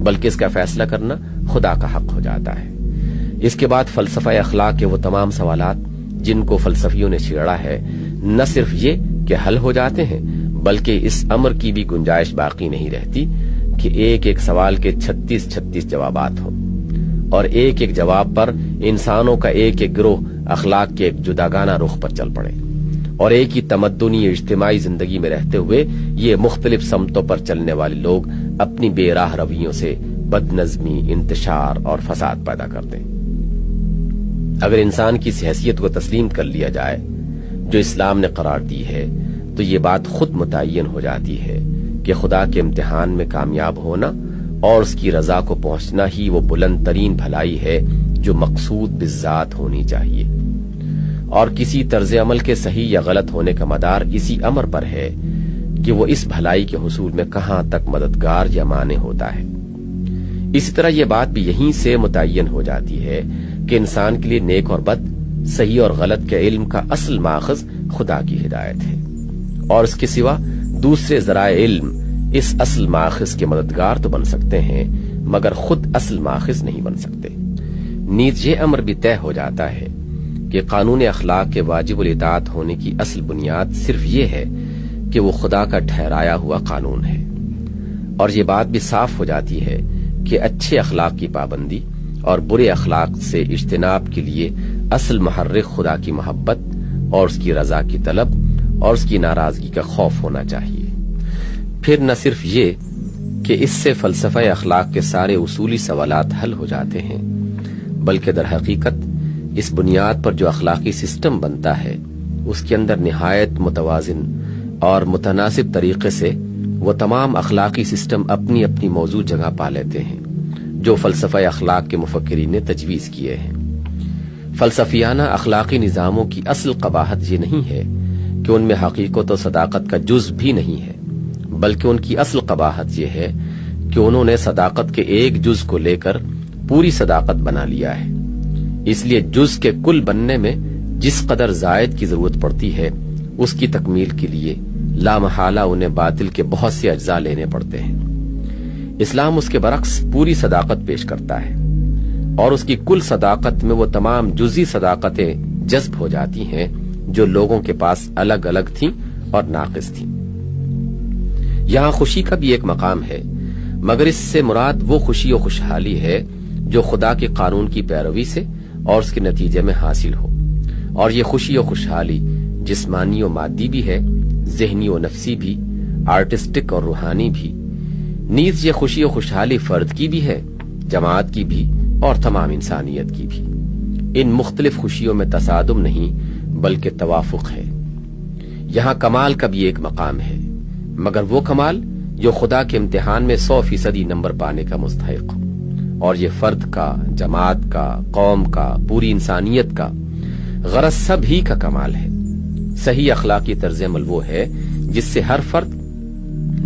بلکہ اس کا فیصلہ کرنا خدا کا حق ہو جاتا ہے۔ اس کے بعد فلسفہ اخلاق کے وہ تمام سوالات جن کو فلسفیوں نے چھیڑا ہے نہ صرف یہ کہ حل ہو جاتے ہیں بلکہ اس امر کی بھی گنجائش باقی نہیں رہتی کہ ایک ایک سوال کے 36 جوابات ہوں اور ایک ایک جواب پر انسانوں کا ایک ایک گروہ اخلاق کے ایک جداگانہ رخ پر چل پڑے اور ایک ہی تمدنی اجتماعی زندگی میں رہتے ہوئے یہ مختلف سمتوں پر چلنے والے لوگ اپنی بے راہ رویوں سے بد نظمی، انتشار اور فساد پیدا کر دیں۔ اگر انسان کی اس حیثیت کو تسلیم کر لیا جائے جو اسلام نے قرار دی ہے، تو یہ بات خود متعین ہو جاتی ہے کہ خدا کے امتحان میں کامیاب ہونا اور اس کی رضا کو پہنچنا ہی وہ بلند ترین بھلائی ہے جو مقصود بالذات ہونی چاہیے، اور کسی طرز عمل کے صحیح یا غلط ہونے کا مدار اسی امر پر ہے کہ وہ اس بھلائی کے حصول میں کہاں تک مددگار یا مانع ہوتا ہے۔ اسی طرح یہ بات بھی یہیں سے متعین ہو جاتی ہے کہ انسان کے لیے نیک اور بد، صحیح اور غلط کے علم کا اصل ماخذ خدا کی ہدایت ہے، اور اس کے سوا دوسرے ذرائع علم اس اصل ماخذ کے مددگار تو بن سکتے ہیں مگر خود اصل ماخذ نہیں بن سکتے۔ نیز یہ امر بھی طے ہو جاتا ہے کہ قانون اخلاق کے واجب الاطاعت ہونے کی اصل بنیاد صرف یہ ہے کہ وہ خدا کا ٹھہرایا ہوا قانون ہے، اور یہ بات بھی صاف ہو جاتی ہے کہ اچھے اخلاق کی پابندی اور برے اخلاق سے اجتناب کے لیے اصل محرک خدا کی محبت اور اس کی رضا کی طلب اور اس کی ناراضگی کا خوف ہونا چاہیے۔ پھر نہ صرف یہ کہ اس سے فلسفہ اخلاق کے سارے اصولی سوالات حل ہو جاتے ہیں، بلکہ در حقیقت اس بنیاد پر جو اخلاقی سسٹم بنتا ہے اس کے اندر نہایت متوازن اور متناسب طریقے سے وہ تمام اخلاقی سسٹم اپنی اپنی موضوع جگہ پا لیتے ہیں جو فلسفہ اخلاق کے مفکرین نے تجویز کیے ہیں۔ فلسفیانہ اخلاقی نظاموں کی اصل قباحت یہ نہیں ہے کہ ان میں حقیقت و صداقت کا جز بھی نہیں ہے، بلکہ ان کی اصل قباحت یہ ہے کہ انہوں نے صداقت کے ایک جز کو لے کر پوری صداقت بنا لیا ہے۔ اس لیے جز کے کل بننے میں جس قدر زائد کی ضرورت پڑتی ہے اس کی تکمیل کے لیے لامحالہ انہیں باطل کے بہت سے اجزاء لینے پڑتے ہیں۔ اسلام اس کے برعکس پوری صداقت پیش کرتا ہے، اور اس کی کل صداقت میں وہ تمام جزی صداقتیں جذب ہو جاتی ہیں جو لوگوں کے پاس الگ الگ تھیں اور ناقص تھیں۔ یہاں خوشی کا بھی ایک مقام ہے، مگر اس سے مراد وہ خوشی و خوشحالی ہے جو خدا کے قانون کی پیروی سے اور اس کے نتیجے میں حاصل ہو، اور یہ خوشی و خوشحالی جسمانی و مادی بھی ہے، ذہنی و نفسی بھی، آرٹسٹک اور روحانی بھی۔ نیز یہ خوشی و خوشحالی فرد کی بھی ہے، جماعت کی بھی اور تمام انسانیت کی بھی۔ ان مختلف خوشیوں میں تصادم نہیں بلکہ توافق ہے۔ یہاں کمال کا بھی ایک مقام ہے، مگر وہ کمال جو خدا کے امتحان میں 100% نمبر پانے کا مستحق ہو، اور یہ فرد کا، جماعت کا، قوم کا، پوری انسانیت کا، غرض سب ہی کا کمال ہے۔ صحیح اخلاقی طرز عمل وہ ہے جس سے ہر فرد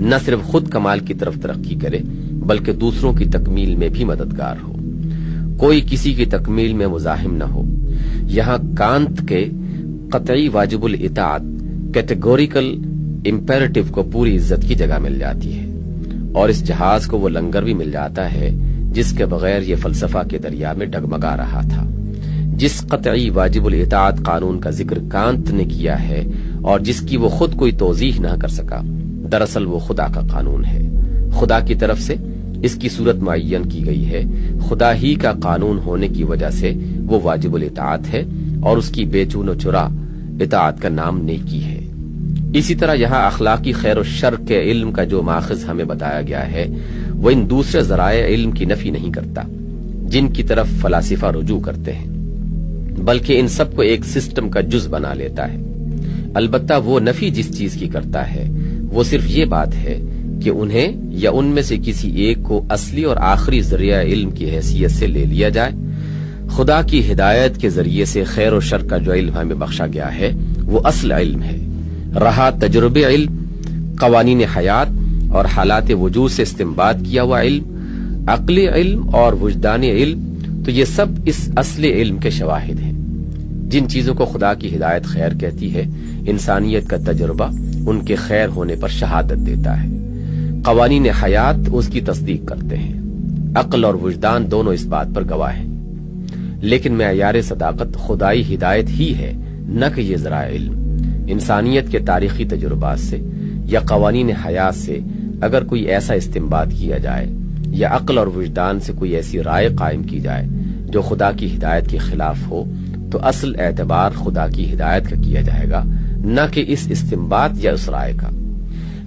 نہ صرف خود کمال کی طرف ترقی کرے بلکہ دوسروں کی تکمیل میں بھی مددگار ہو، کوئی کسی کی تکمیل میں مزاحم نہ ہو۔ یہاں کانت کے قطعی واجب الاطاعت کیٹیگوریکل امپیریٹو کو پوری عزت کی جگہ مل جاتی ہے، اور اس جہاز کو وہ لنگر بھی مل جاتا ہے جس کے بغیر یہ فلسفہ کے دریا میں ڈگمگا رہا تھا۔ جس قطعی واجب الاطاعت قانون کا ذکر کانت نے کیا ہے اور جس کی وہ خود کوئی توضیح نہ کر سکا، دراصل وہ خدا کا قانون ہے۔ خدا کی طرف سے اس کی صورت معین کی گئی ہے، خدا ہی کا قانون ہونے کی وجہ سے وہ واجب الاطاعت ہے، اور اس کی بے چون و چرا اطاعت کا نام نیکی ہے۔ اسی طرح یہاں اخلاقی خیر و شر کے علم کا جو ماخذ ہمیں بتایا گیا ہے وہ ان دوسرے ذرائع علم کی نفی نہیں کرتا جن کی طرف فلاسفہ رجوع کرتے ہیں، بلکہ ان سب کو ایک سسٹم کا جز بنا لیتا ہے۔ البتہ وہ نفی جس چیز کی کرتا ہے وہ صرف یہ بات ہے کہ انہیں یا ان میں سے کسی ایک کو اصلی اور آخری ذریعہ علم کی حیثیت سے لے لیا جائے۔ خدا کی ہدایت کے ذریعے سے خیر و شر کا جو علم ہمیں بخشا گیا ہے وہ اصل علم ہے، رہا تجربے علم، قوانین حیات اور حالات وجود سے استنباط کیا ہوا علم، عقلی علم اور وجدانی علم، تو یہ سب اس اصل علم کے شواہد ہیں۔ جن چیزوں کو خدا کی ہدایت خیر کہتی ہے، انسانیت کا تجربہ ان کے خیر ہونے پر شہادت دیتا ہے، قوانین حیات اس کی تصدیق کرتے ہیں، عقل اور وجدان دونوں اس بات پر گواہ ہیں۔ لیکن معیار صداقت خدائی ہدایت ہی ہے، نہ کہ یہ ذرائع علم۔ انسانیت کے تاریخی تجربات سے یا قوانین حیات سے اگر کوئی ایسا استنباط کیا جائے یا عقل اور وجدان سے کوئی ایسی رائے قائم کی جائے جو خدا کی ہدایت کے خلاف ہو، تو اصل اعتبار خدا کی ہدایت کا کیا جائے گا، نہ کہ اس استنباط یا اس رائے کا۔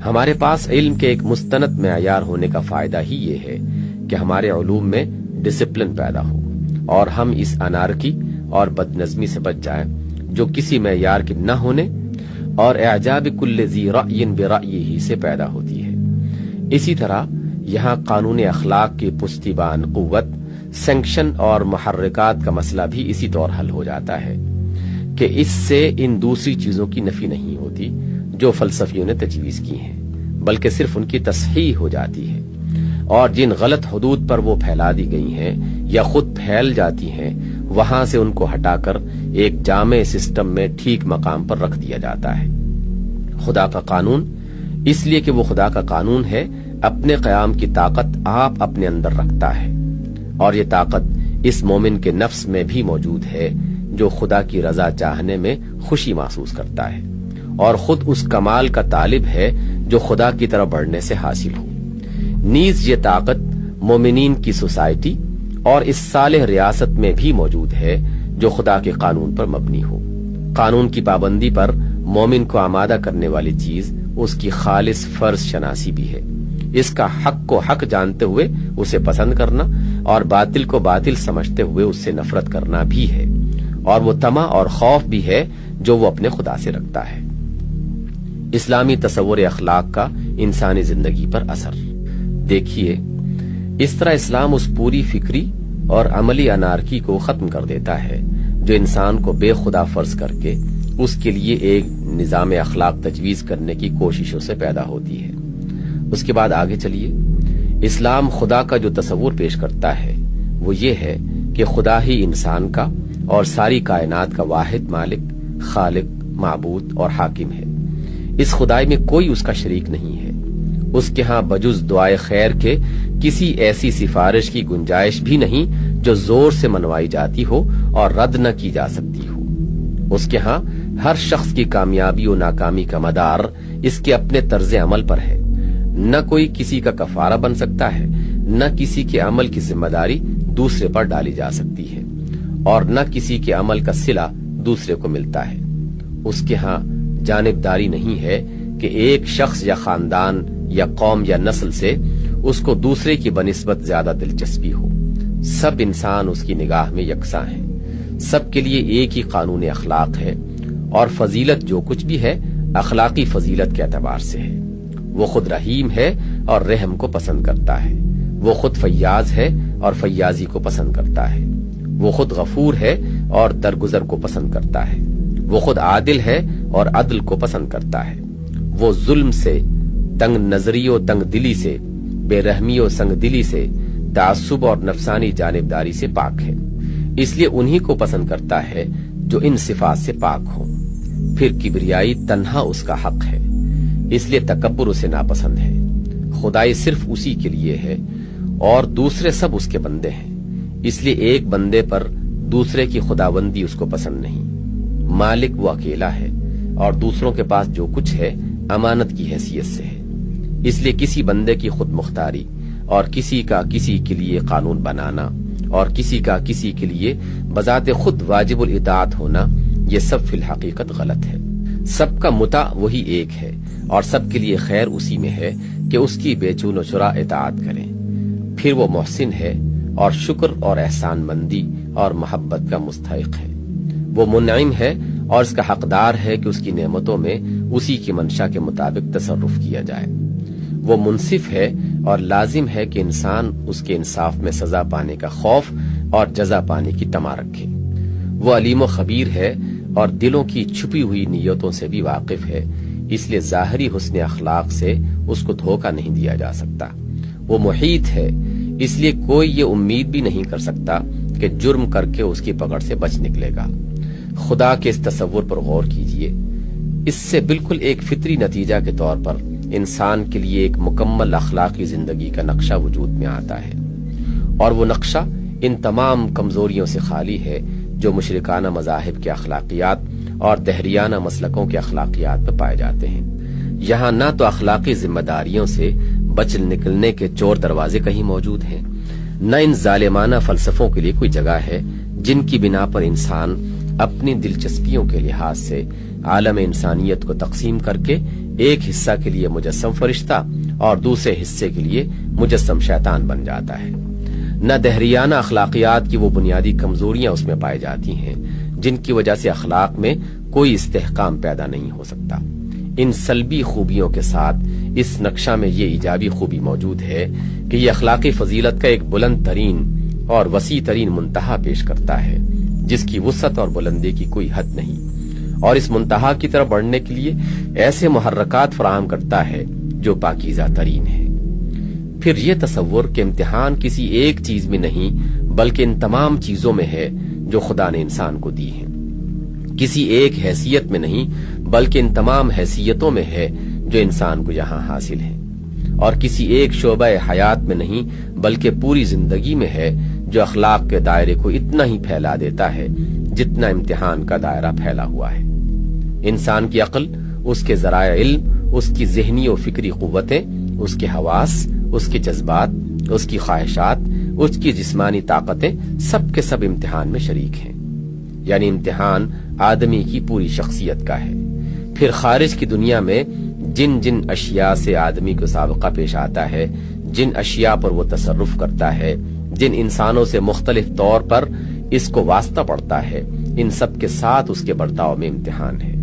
ہمارے پاس علم کے ایک مستند معیار ہونے کا فائدہ ہی یہ ہے کہ ہمارے علوم میں ڈسپلن پیدا ہو اور ہم اس انارکی اور بد نظمی سے بچ جائیں جو کسی معیار کے نہ ہونے اور اعجاب کل ذی رأی برأیہ سے پیدا ہوتی ہے۔ اسی طرح یہاں قانون اخلاق کی پشتیبان قوت، سینکشن اور محرکات کا مسئلہ بھی اسی طور حل ہو جاتا ہے کہ اس سے ان دوسری چیزوں کی نفی نہیں ہوتی جو فلسفیوں نے تجویز کی ہیں، بلکہ صرف ان کی تصحیح ہو جاتی ہے، اور جن غلط حدود پر وہ پھیلا دی گئی ہیں یا خود پھیل جاتی ہیں وہاں سے ان کو ہٹا کر ایک جامع سسٹم میں ٹھیک مقام پر رکھ دیا جاتا ہے۔ خدا کا قانون اس لیے کہ وہ خدا کا قانون ہے، اپنے قیام کی طاقت آپ اپنے اندر رکھتا ہے، اور یہ طاقت اس مومن کے نفس میں بھی موجود ہے جو خدا کی رضا چاہنے میں خوشی محسوس کرتا ہے اور خود اس کمال کا طالب ہے جو خدا کی طرف بڑھنے سے حاصل ہو۔ نیز یہ طاقت مومنین کی سوسائٹی اور اس صالح ریاست میں بھی موجود ہے جو خدا کے قانون پر مبنی ہو۔ قانون کی پابندی پر مومن کو آمادہ کرنے والی چیز اس کی خالص فرض شناسی بھی ہے، اس کا حق کو حق جانتے ہوئے اسے پسند کرنا اور باطل کو باطل سمجھتے ہوئے اس سے نفرت کرنا بھی ہے، اور وہ طمع اور خوف بھی ہے جو وہ اپنے خدا سے رکھتا ہے۔ اسلامی تصور اخلاق کا انسانی زندگی پر اثر دیکھیے، اس طرح اسلام اس پوری فکری اور عملی انارکی کو ختم کر دیتا ہے جو انسان کو بے خدا فرض کر کے اس کے لیے ایک نظام اخلاق تجویز کرنے کی کوششوں سے پیدا ہوتی ہے۔ اس کے بعد آگے چلیے، اسلام خدا کا جو تصور پیش کرتا ہے وہ یہ ہے کہ خدا ہی انسان کا اور ساری کائنات کا واحد مالک، خالق، معبود اور حاکم ہے۔ اس خدائی میں کوئی اس کا شریک نہیں ہے، اس کے ہاں بجز دعائے خیر کے کسی ایسی سفارش کی گنجائش بھی نہیں جو زور سے منوائی جاتی ہو اور رد نہ کی جا سکتی ہو۔ اس کے ہاں ہر شخص کی کامیابی و ناکامی کا مدار اس کے اپنے طرز عمل پر ہے، نہ کوئی کسی کا کفارہ بن سکتا ہے، نہ کسی کے عمل کی ذمہ داری دوسرے پر ڈالی جا سکتی ہے، اور نہ کسی کے عمل کا صلہ دوسرے کو ملتا ہے۔ اس کے ہاں جانبداری نہیں ہے کہ ایک شخص یا خاندان یا قوم یا نسل سے اس کو دوسرے کی بنسبت زیادہ دلچسپی ہو۔ سب انسان اس کی نگاہ میں یکساں ہیں، سب کے لیے ایک ہی قانون اخلاق ہے، اور فضیلت جو کچھ بھی ہے اخلاقی فضیلت کے اعتبار سے ہے۔ وہ خود رحیم ہے اور رحم کو پسند کرتا ہے، وہ خود فیاض ہے اور فیاضی کو پسند کرتا ہے، وہ خود غفور ہے اور درگزر کو پسند کرتا ہے، وہ خود عادل ہے اور عدل کو پسند کرتا ہے، وہ ظلم سے، تنگ نظری و تنگ دلی سے، بے رحمی و سنگ دلی سے، تعصب اور نفسانی جانبداری سے پاک ہے، اس لیے انہی کو پسند کرتا ہے جو ان صفات سے پاک ہوں۔ پھر کبریائی تنہا اس کا حق ہے، اس لیے تکبر اسے ناپسند ہے۔ خدائی صرف اسی کے لیے ہے اور دوسرے سب اس کے بندے ہیں، اس لیے ایک بندے پر دوسرے کی خداوندی اس کو پسند نہیں۔ مالک وہ اکیلا ہے اور دوسروں کے پاس جو کچھ ہے امانت کی حیثیت سے ہے، اس لیے کسی بندے کی خود مختاری اور کسی کا کسی کے لیے قانون بنانا اور کسی کا کسی کے لیے بذات خود واجب الاطاعت ہونا، یہ سب فی الحقیقت غلط ہے۔ سب کا متع وہی ایک ہے اور سب کے لیے خیر اسی میں ہے کہ اس کی بے چون و چرا اطاعت کریں۔ پھر وہ محسن ہے اور شکر اور احسان مندی اور محبت کا مستحق ہے، وہ منعم ہے اور اس کا حقدار ہے کہ اس کی نعمتوں میں اسی کی منشا کے مطابق تصرف کیا جائے۔ وہ منصف ہے اور لازم ہے کہ انسان اس کے انصاف میں سزا پانے کا خوف اور جزا پانے کی طمع رکھے۔ وہ علیم و خبیر ہے اور دلوں کی چھپی ہوئی نیتوں سے بھی واقف ہے، اس لیے ظاہری حسن اخلاق سے اس کو دھوکہ نہیں دیا جا سکتا۔ وہ محیط ہے، اس لیے کوئی یہ امید بھی نہیں کر سکتا کہ جرم کر کے اس کی پکڑ سے بچ نکلے گا۔ خدا کے اس تصور پر غور کیجئے، اس سے بالکل ایک فطری نتیجہ کے طور پر انسان کے لیے ایک مکمل اخلاقی زندگی کا نقشہ وجود میں آتا ہے، اور وہ نقشہ ان تمام کمزوریوں سے خالی ہے جو مشرکانہ مذاہب کے اخلاقیات اور دہریانہ مسلکوں کے اخلاقیات میں پائے جاتے ہیں۔ یہاں نہ تو اخلاقی ذمہ داریوں سے بچ نکلنے کے چور دروازے کہیں موجود ہیں، نہ ان ظالمانہ فلسفوں کے لیے کوئی جگہ ہے جن کی بنا پر انسان اپنی دلچسپیوں کے لحاظ سے عالم انسانیت کو تقسیم کر کے ایک حصہ کے لیے مجسم فرشتہ اور دوسرے حصے کے لیے مجسم شیطان بن جاتا ہے۔ نہ دہریانہ اخلاقیات کی وہ بنیادی کمزوریاں اس میں پائی جاتی ہیں جن کی وجہ سے اخلاق میں کوئی استحکام پیدا نہیں ہو سکتا۔ ان سلبی خوبیوں کے ساتھ اس نقشہ میں یہ ایجابی خوبی موجود ہے کہ یہ اخلاقی فضیلت کا ایک بلند ترین اور وسیع ترین منتہا پیش کرتا ہے جس کی وسعت اور بلندی کی کوئی حد نہیں، اور اس منتہا کی طرف بڑھنے کے لیے ایسے محرکات فراہم کرتا ہے جو پاکیزہ ترین ہے۔ پھر یہ تصور کہ امتحان کسی ایک چیز میں نہیں بلکہ ان تمام چیزوں میں ہے جو خدا نے انسان کو دی ہیں، کسی ایک حیثیت میں نہیں بلکہ ان تمام حیثیتوں میں ہے جو انسان کو یہاں حاصل ہیں، اور کسی ایک شعبہ حیات میں نہیں بلکہ پوری زندگی میں ہے جو اخلاق کے دائرے کو اتنا ہی پھیلا دیتا ہے جتنا امتحان کا دائرہ پھیلا ہوا ہے۔ انسان کی عقل، اس کے ذرائع علم، اس کی ذہنی و فکری قوتیں، اس کے حواس، اس کے جذبات، اس کی خواہشات، اس کی جسمانی طاقتیں سب کے سب امتحان میں شریک ہیں، یعنی امتحان آدمی کی پوری شخصیت کا ہے۔ پھر خارج کی دنیا میں جن جن اشیاء سے آدمی کو سابقہ پیش آتا ہے، جن اشیاء پر وہ تصرف کرتا ہے، جن انسانوں سے مختلف طور پر اس کو واسطہ پڑتا ہے، ان سب کے ساتھ اس کے برتاؤ میں امتحان ہے،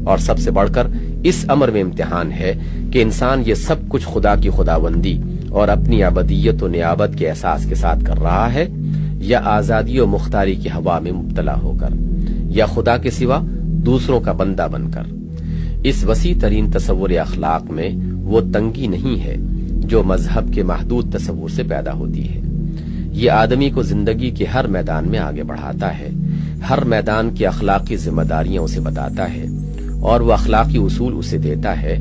اور سب سے بڑھ کر اس امر میں امتحان ہے کہ انسان یہ سب کچھ خدا کی خداوندی اور اپنی ابدیت و نیابت کے احساس کے ساتھ کر رہا ہے، یا آزادی و مختاری کی ہوا میں مبتلا ہو کر، یا خدا کے سوا دوسروں کا بندہ بن کر۔ اس وسیع ترین تصور اخلاق میں وہ تنگی نہیں ہے جو مذہب کے محدود تصور سے پیدا ہوتی ہے۔ یہ آدمی کو زندگی کے ہر میدان میں آگے بڑھاتا ہے، ہر میدان کی اخلاقی ذمہ داریاں اسے بتاتا ہے، اور وہ اخلاقی اصول اسے دیتا ہے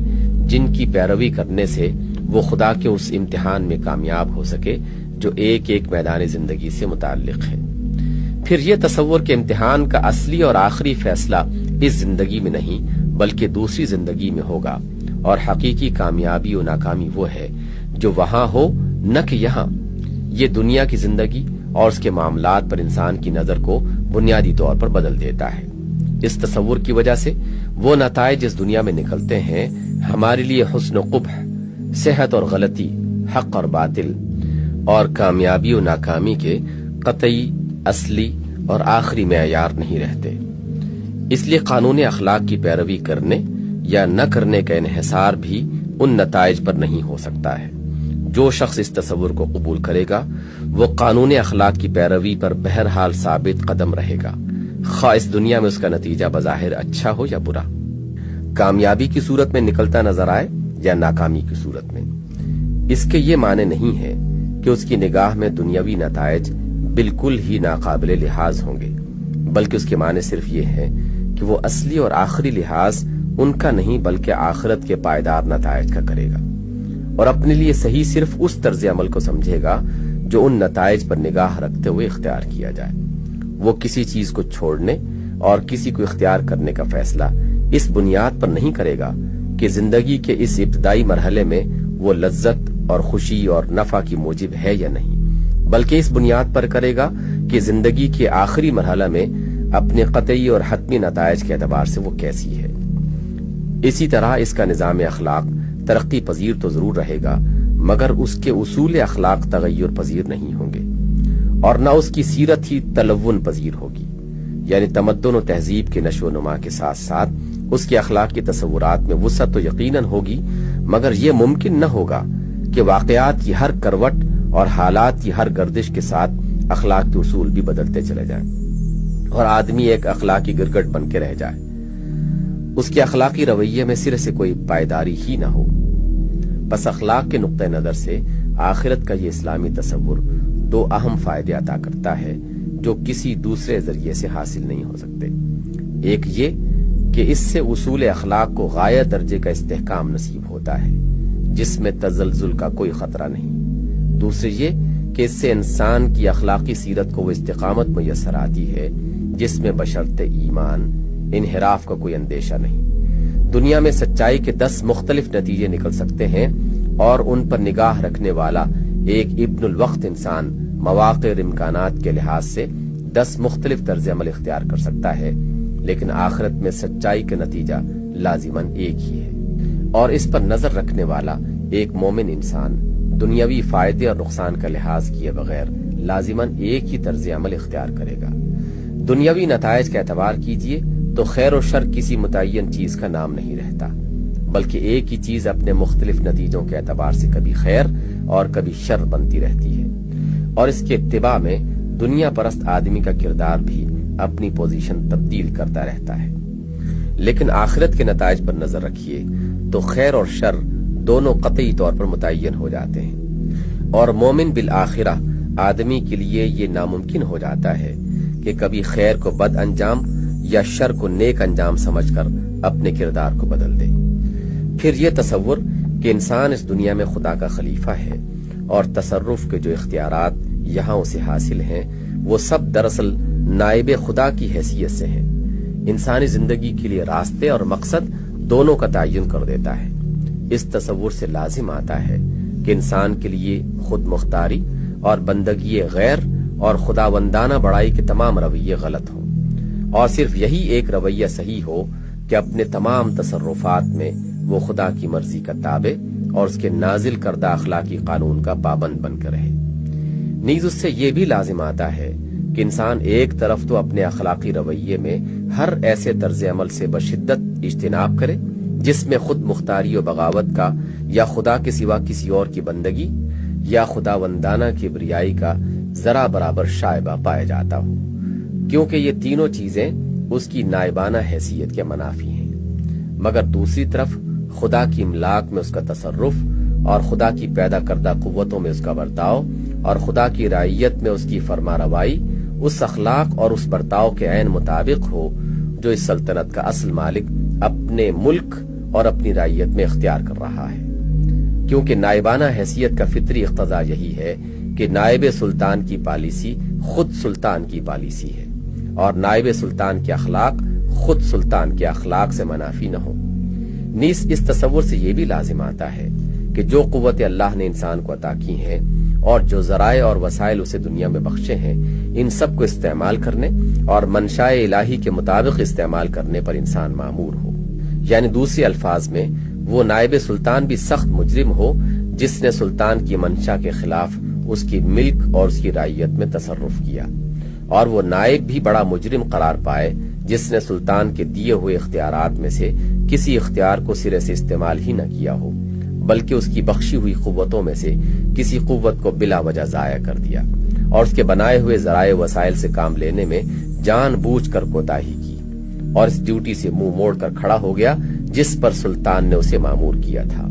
جن کی پیروی کرنے سے وہ خدا کے اس امتحان میں کامیاب ہو سکے جو ایک ایک میدان زندگی سے متعلق ہے۔ پھر یہ تصور کہ امتحان کا اصلی اور آخری فیصلہ اس زندگی میں نہیں بلکہ دوسری زندگی میں ہوگا، اور حقیقی کامیابی و ناکامی وہ ہے جو وہاں ہو نہ کہ یہاں۔ یہ دنیا کی زندگی اور اس کے معاملات پر انسان کی نظر کو بنیادی طور پر بدل دیتا ہے۔ اس تصور کی وجہ سے وہ نتائج اس دنیا میں نکلتے ہیں ہمارے لیے حسن و قبح، صحت اور غلطی، حق اور باطل، اور کامیابی و ناکامی کے قطعی، اصلی اور آخری معیار نہیں رہتے۔ اس لیے قانون اخلاق کی پیروی کرنے یا نہ کرنے کا انحصار بھی ان نتائج پر نہیں ہو سکتا ہے۔ جو شخص اس تصور کو قبول کرے گا وہ قانون اخلاق کی پیروی پر بہرحال ثابت قدم رہے گا، خواہ اس دنیا میں اس کا نتیجہ بظاہر اچھا ہو یا برا، کامیابی کی صورت میں نکلتا نظر آئے یا ناکامی کی صورت میں۔ اس کے یہ معنی نہیں ہے کہ اس کی نگاہ میں دنیاوی نتائج بالکل ہی ناقابل لحاظ ہوں گے، بلکہ اس کے معنی صرف یہ ہے کہ وہ اصلی اور آخری لحاظ ان کا نہیں بلکہ آخرت کے پائیدار نتائج کا کرے گا، اور اپنے لیے صحیح صرف اس طرز عمل کو سمجھے گا جو ان نتائج پر نگاہ رکھتے ہوئے اختیار کیا جائے۔ وہ کسی چیز کو چھوڑنے اور کسی کو اختیار کرنے کا فیصلہ اس بنیاد پر نہیں کرے گا کہ زندگی کے اس ابتدائی مرحلے میں وہ لذت اور خوشی اور نفع کی موجب ہے یا نہیں، بلکہ اس بنیاد پر کرے گا کہ زندگی کے آخری مرحلہ میں اپنے قطعی اور حتمی نتائج کے اعتبار سے وہ کیسی ہے۔ اسی طرح اس کا نظام اخلاق ترقی پذیر تو ضرور رہے گا، مگر اس کے اصول اخلاق تغیر پذیر نہیں ہوں گے، اور نہ اس کی سیرت ہی تلون پذیر ہوگی، یعنی تمدن و تہذیب کے نشو و نما کے ساتھ ساتھ اس کے اخلاقی تصورات میں وسعت تو یقیناً ہوگی، مگر یہ ممکن نہ ہوگا کہ واقعات کی ہر کروٹ اور حالات کی ہر گردش کے ساتھ اخلاق کے اصول بھی بدلتے چلے جائیں اور آدمی ایک اخلاقی گرگٹ بن کے رہ جائے، اس کے اخلاقی رویے میں سرے سے کوئی پائیداری ہی نہ ہو۔ بس اخلاق کے نقطہ نظر سے آخرت کا یہ اسلامی تصور دو اہم فائدے عطا کرتا ہے جو کسی دوسرے ذریعے سے حاصل نہیں ہو سکتے۔ ایک یہ کہ اس سے اصول اخلاق کو غایہ درجے کا استحکام نصیب ہوتا ہے جس میں تزلزل کا کوئی خطرہ نہیں، دوسرے یہ کہ اس سے انسان کی اخلاقی سیرت کو وہ استقامت میسر آتی ہے جس میں بشرط ایمان انحراف کا کوئی اندیشہ نہیں۔ دنیا میں سچائی کے 10 مختلف نتیجے نکل سکتے ہیں اور ان پر نگاہ رکھنے والا ایک ابن الوقت انسان مواقع اور امکانات کے لحاظ سے 10 مختلف طرز عمل اختیار کر سکتا ہے، لیکن آخرت میں سچائی کا نتیجہ لازماً ایک ہی ہے، اور اس پر نظر رکھنے والا ایک مومن انسان دنیاوی فائدے اور نقصان کا لحاظ کیے بغیر لازماً ایک ہی طرز عمل اختیار کرے گا۔ دنیاوی نتائج کا اعتبار کیجئے تو خیر و شر کسی متعین چیز کا نام نہیں رہتا، بلکہ ایک ہی چیز اپنے مختلف نتیجوں کے اعتبار سے کبھی خیر اور کبھی شر بنتی رہتی ہے، اور اس کے اتباع میں دنیا پرست آدمی کا کردار بھی اپنی پوزیشن تبدیل کرتا رہتا ہے۔ لیکن آخرت کے نتائج پر نظر رکھیے تو خیر اور شر دونوں قطعی طور پر متعین ہو جاتے ہیں، اور مومن بالآخرہ آدمی کے لیے یہ ناممکن ہو جاتا ہے کہ کبھی خیر کو بد انجام یا شر کو نیک انجام سمجھ کر اپنے کردار کو بدل دے۔ پھر یہ تصور کہ انسان اس دنیا میں خدا کا خلیفہ ہے اور تصرف کے جو اختیارات یہاں اسے حاصل ہیں وہ سب دراصل نائب خدا کی حیثیت سے ہیں، انسانی زندگی کے لیے راستے اور مقصد دونوں کا تعین کر دیتا ہے۔ اس تصور سے لازم آتا ہے کہ انسان کے لیے خود مختاری اور بندگی غیر اور خداوندانہ بڑائی کے تمام رویے غلط ہوں، اور صرف یہی ایک رویہ صحیح ہو کہ اپنے تمام تصرفات میں وہ خدا کی مرضی کا تابع اور اس کے نازل کردہ اخلاقی قانون کا پابند بن کر رہے۔ نیز اس سے یہ بھی لازم آتا ہے کہ انسان ایک طرف تو اپنے اخلاقی رویے میں ہر ایسے طرز عمل سے بشدت اجتناب کرے جس میں خود مختاری و بغاوت کا یا خدا کے سوا کسی اور کی بندگی یا خداوندانہ کبریائی کا ذرا برابر شائبہ پایا جاتا ہو، کیونکہ یہ تینوں چیزیں اس کی نائبانہ حیثیت کے منافی ہیں، مگر دوسری طرف خدا کی املاک میں اس کا تصرف اور خدا کی پیدا کردہ قوتوں میں اس کا برتاؤ اور خدا کی رعیت میں اس کی فرمانروائی اس اخلاق اور اس برتاؤ کے عین مطابق ہو جو اس سلطنت کا اصل مالک اپنے ملک اور اپنی رعیت میں اختیار کر رہا ہے، کیونکہ نائبانہ حیثیت کا فطری اقتضا یہی ہے کہ نائب سلطان کی پالیسی خود سلطان کی پالیسی ہے، اور نائب سلطان کے اخلاق خود سلطان کے اخلاق سے منافی نہ ہو۔ نیز اس تصور سے یہ بھی لازم آتا ہے کہ جو قوت اللہ نے انسان کو عطا کی ہیں اور جو ذرائع اور وسائل اسے دنیا میں بخشے ہیں، ان سب کو استعمال کرنے اور منشاء الہی کے مطابق استعمال کرنے پر انسان مامور ہو، یعنی دوسرے الفاظ میں وہ نائب سلطان بھی سخت مجرم ہو جس نے سلطان کی منشا کے خلاف اس کی ملک اور اس کی رعیت میں تصرف کیا، اور وہ نائب بھی بڑا مجرم قرار پائے جس نے سلطان کے دیے ہوئے اختیارات میں سے کسی اختیار کو سرے سے استعمال ہی نہ کیا ہو، بلکہ اس کی بخشی ہوئی قوتوں میں سے کسی قوت کو بلا وجہ ضائع کر دیا اور اس کے بنائے ہوئے ذرائع وسائل سے کام لینے میں جان بوجھ کر کوتاہی کی اور اس ڈیوٹی سے منہ موڑ کر کھڑا ہو گیا جس پر سلطان نے اسے مامور کیا تھا۔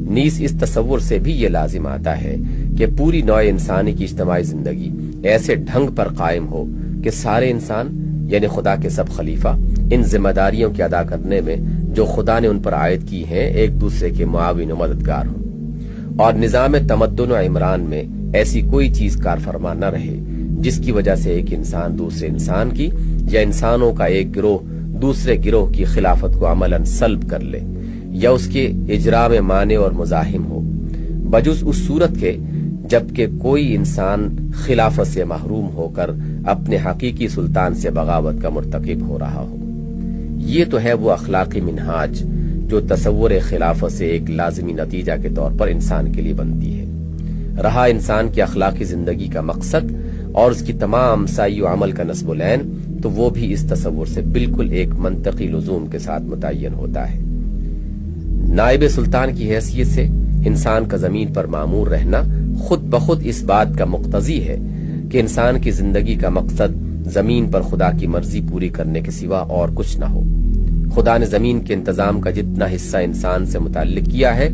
نیز اس تصور سے بھی یہ لازم آتا ہے کہ پوری نوع انسانی کی اجتماعی زندگی ایسے ڈھنگ پر قائم ہو کہ سارے انسان یعنی خدا کے سب خلیفہ ان ذمہ داریوں کے ادا کرنے میں جو خدا نے ان پر عائد کی ہیں ایک دوسرے کے معاون و مددگار ہوں، اور نظام تمدن و عمران میں ایسی کوئی چیز کار فرما نہ رہے جس کی وجہ سے ایک انسان دوسرے انسان کی یا انسانوں کا ایک گروہ دوسرے گروہ کی خلافت کو عملاً سلب کر لے یا اس کے اجرا میں مانع اور مزاحم ہو، بجز اس صورت کے جبکہ کوئی انسان خلافت سے محروم ہو کر اپنے حقیقی سلطان سے بغاوت کا مرتکب ہو رہا ہو۔ یہ تو ہے وہ اخلاقی منہاج جو تصور خلافت سے ایک لازمی نتیجہ کے طور پر انسان کے لیے بنتی ہے۔ رہا انسان کی اخلاقی زندگی کا مقصد اور اس کی تمام سعی و عمل کا نصب العین، تو وہ بھی اس تصور سے بالکل ایک منطقی لزوم کے ساتھ متعین ہوتا ہے۔ نائب سلطان کی حیثیت سے انسان کا زمین پر مامور رہنا خود بخود اس بات کا مقتضی ہے کہ انسان کی زندگی کا مقصد زمین پر خدا کی مرضی پوری کرنے کے سوا اور کچھ نہ ہو۔ خدا نے زمین کے انتظام کا جتنا حصہ انسان سے متعلق کیا ہے،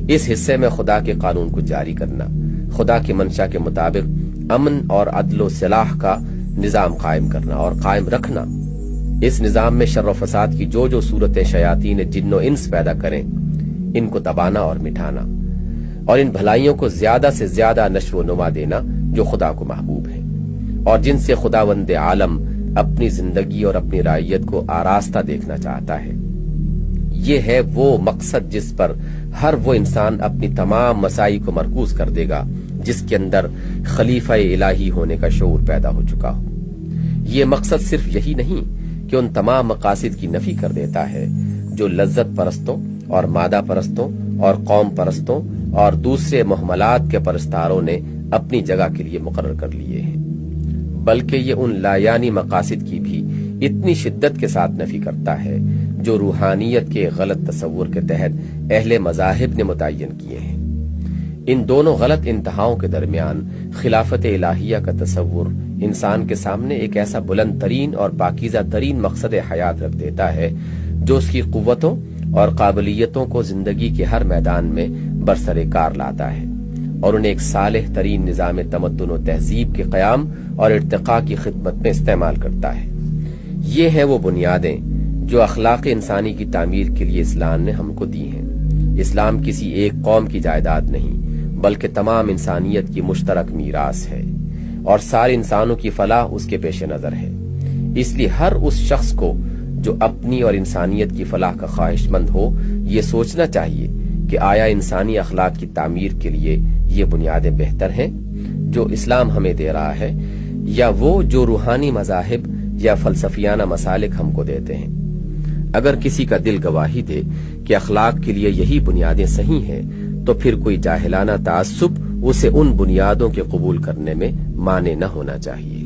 اس حصے میں خدا کے قانون کو جاری کرنا، خدا کی منشا کے مطابق امن اور عدل و صلاح کا نظام قائم کرنا اور قائم رکھنا، اس نظام میں شر و فساد کی جو صورتیں شیاطین جن و انس پیدا کریں ان کو دبانا اور مٹھانا، اور ان بھلائیوں کو زیادہ سے زیادہ نشو و نما دینا جو خدا کو محبوب ہے اور جن سے خداوند عالم اپنی زندگی اور اپنی رعیت کو آراستہ دیکھنا چاہتا ہے۔ یہ ہے وہ مقصد جس پر ہر وہ انسان اپنی تمام مساعی کو مرکوز کر دے گا جس کے اندر خلیفہ الہی ہونے کا شعور پیدا ہو چکا ہو۔ یہ مقصد صرف یہی نہیں کہ ان تمام مقاصد کی نفی کر دیتا ہے جو لذت پرستوں اور مادہ پرستوں اور قوم پرستوں اور دوسرے محملات کے پرستاروں نے اپنی جگہ کے لیے مقرر کر لیے ہیں، بلکہ یہ ان لایانی مقاصد کی بھی اتنی شدت کے ساتھ نفی کرتا ہے جو روحانیت کے غلط تصور کے تحت اہل مذاہب نے متعین کیے ہیں۔ ان دونوں غلط انتہاؤں کے درمیان خلافت الہیہ کا تصور انسان کے سامنے ایک ایسا بلند ترین اور پاکیزہ ترین مقصد حیات رکھ دیتا ہے جو اس کی قوتوں اور قابلیتوں کو زندگی کے ہر میدان میں برسر کار لاتا ہے اور انہیں ایک صالح ترین نظام تمدن و تہذیب کے قیام اور ارتقاء کی خدمت میں استعمال کرتا ہے۔ یہ ہیں وہ بنیادیں جو اخلاق انسانی کی تعمیر کے لیے اسلام نے ہم کو دی ہیں۔ اسلام کسی ایک قوم کی جائیداد نہیں بلکہ تمام انسانیت کی مشترک میراث ہے اور سارے انسانوں کی فلاح اس کے پیش نظر ہے۔ اس لیے ہر اس شخص کو جو اپنی اور انسانیت کی فلاح کا خواہش مند ہو یہ سوچنا چاہیے کہ آیا انسانی اخلاق کی تعمیر کے لیے یہ بنیادیں بہتر ہیں جو اسلام ہمیں دے رہا ہے یا وہ جو روحانی مذاہب یا فلسفیانہ مسالک ہم کو دیتے ہیں۔ اگر کسی کا دل گواہی دے کہ اخلاق کے لیے یہی بنیادیں صحیح ہیں تو پھر کوئی جاہلانہ تعصب اسے ان بنیادوں کے قبول کرنے میں مانع نہ ہونا چاہیے۔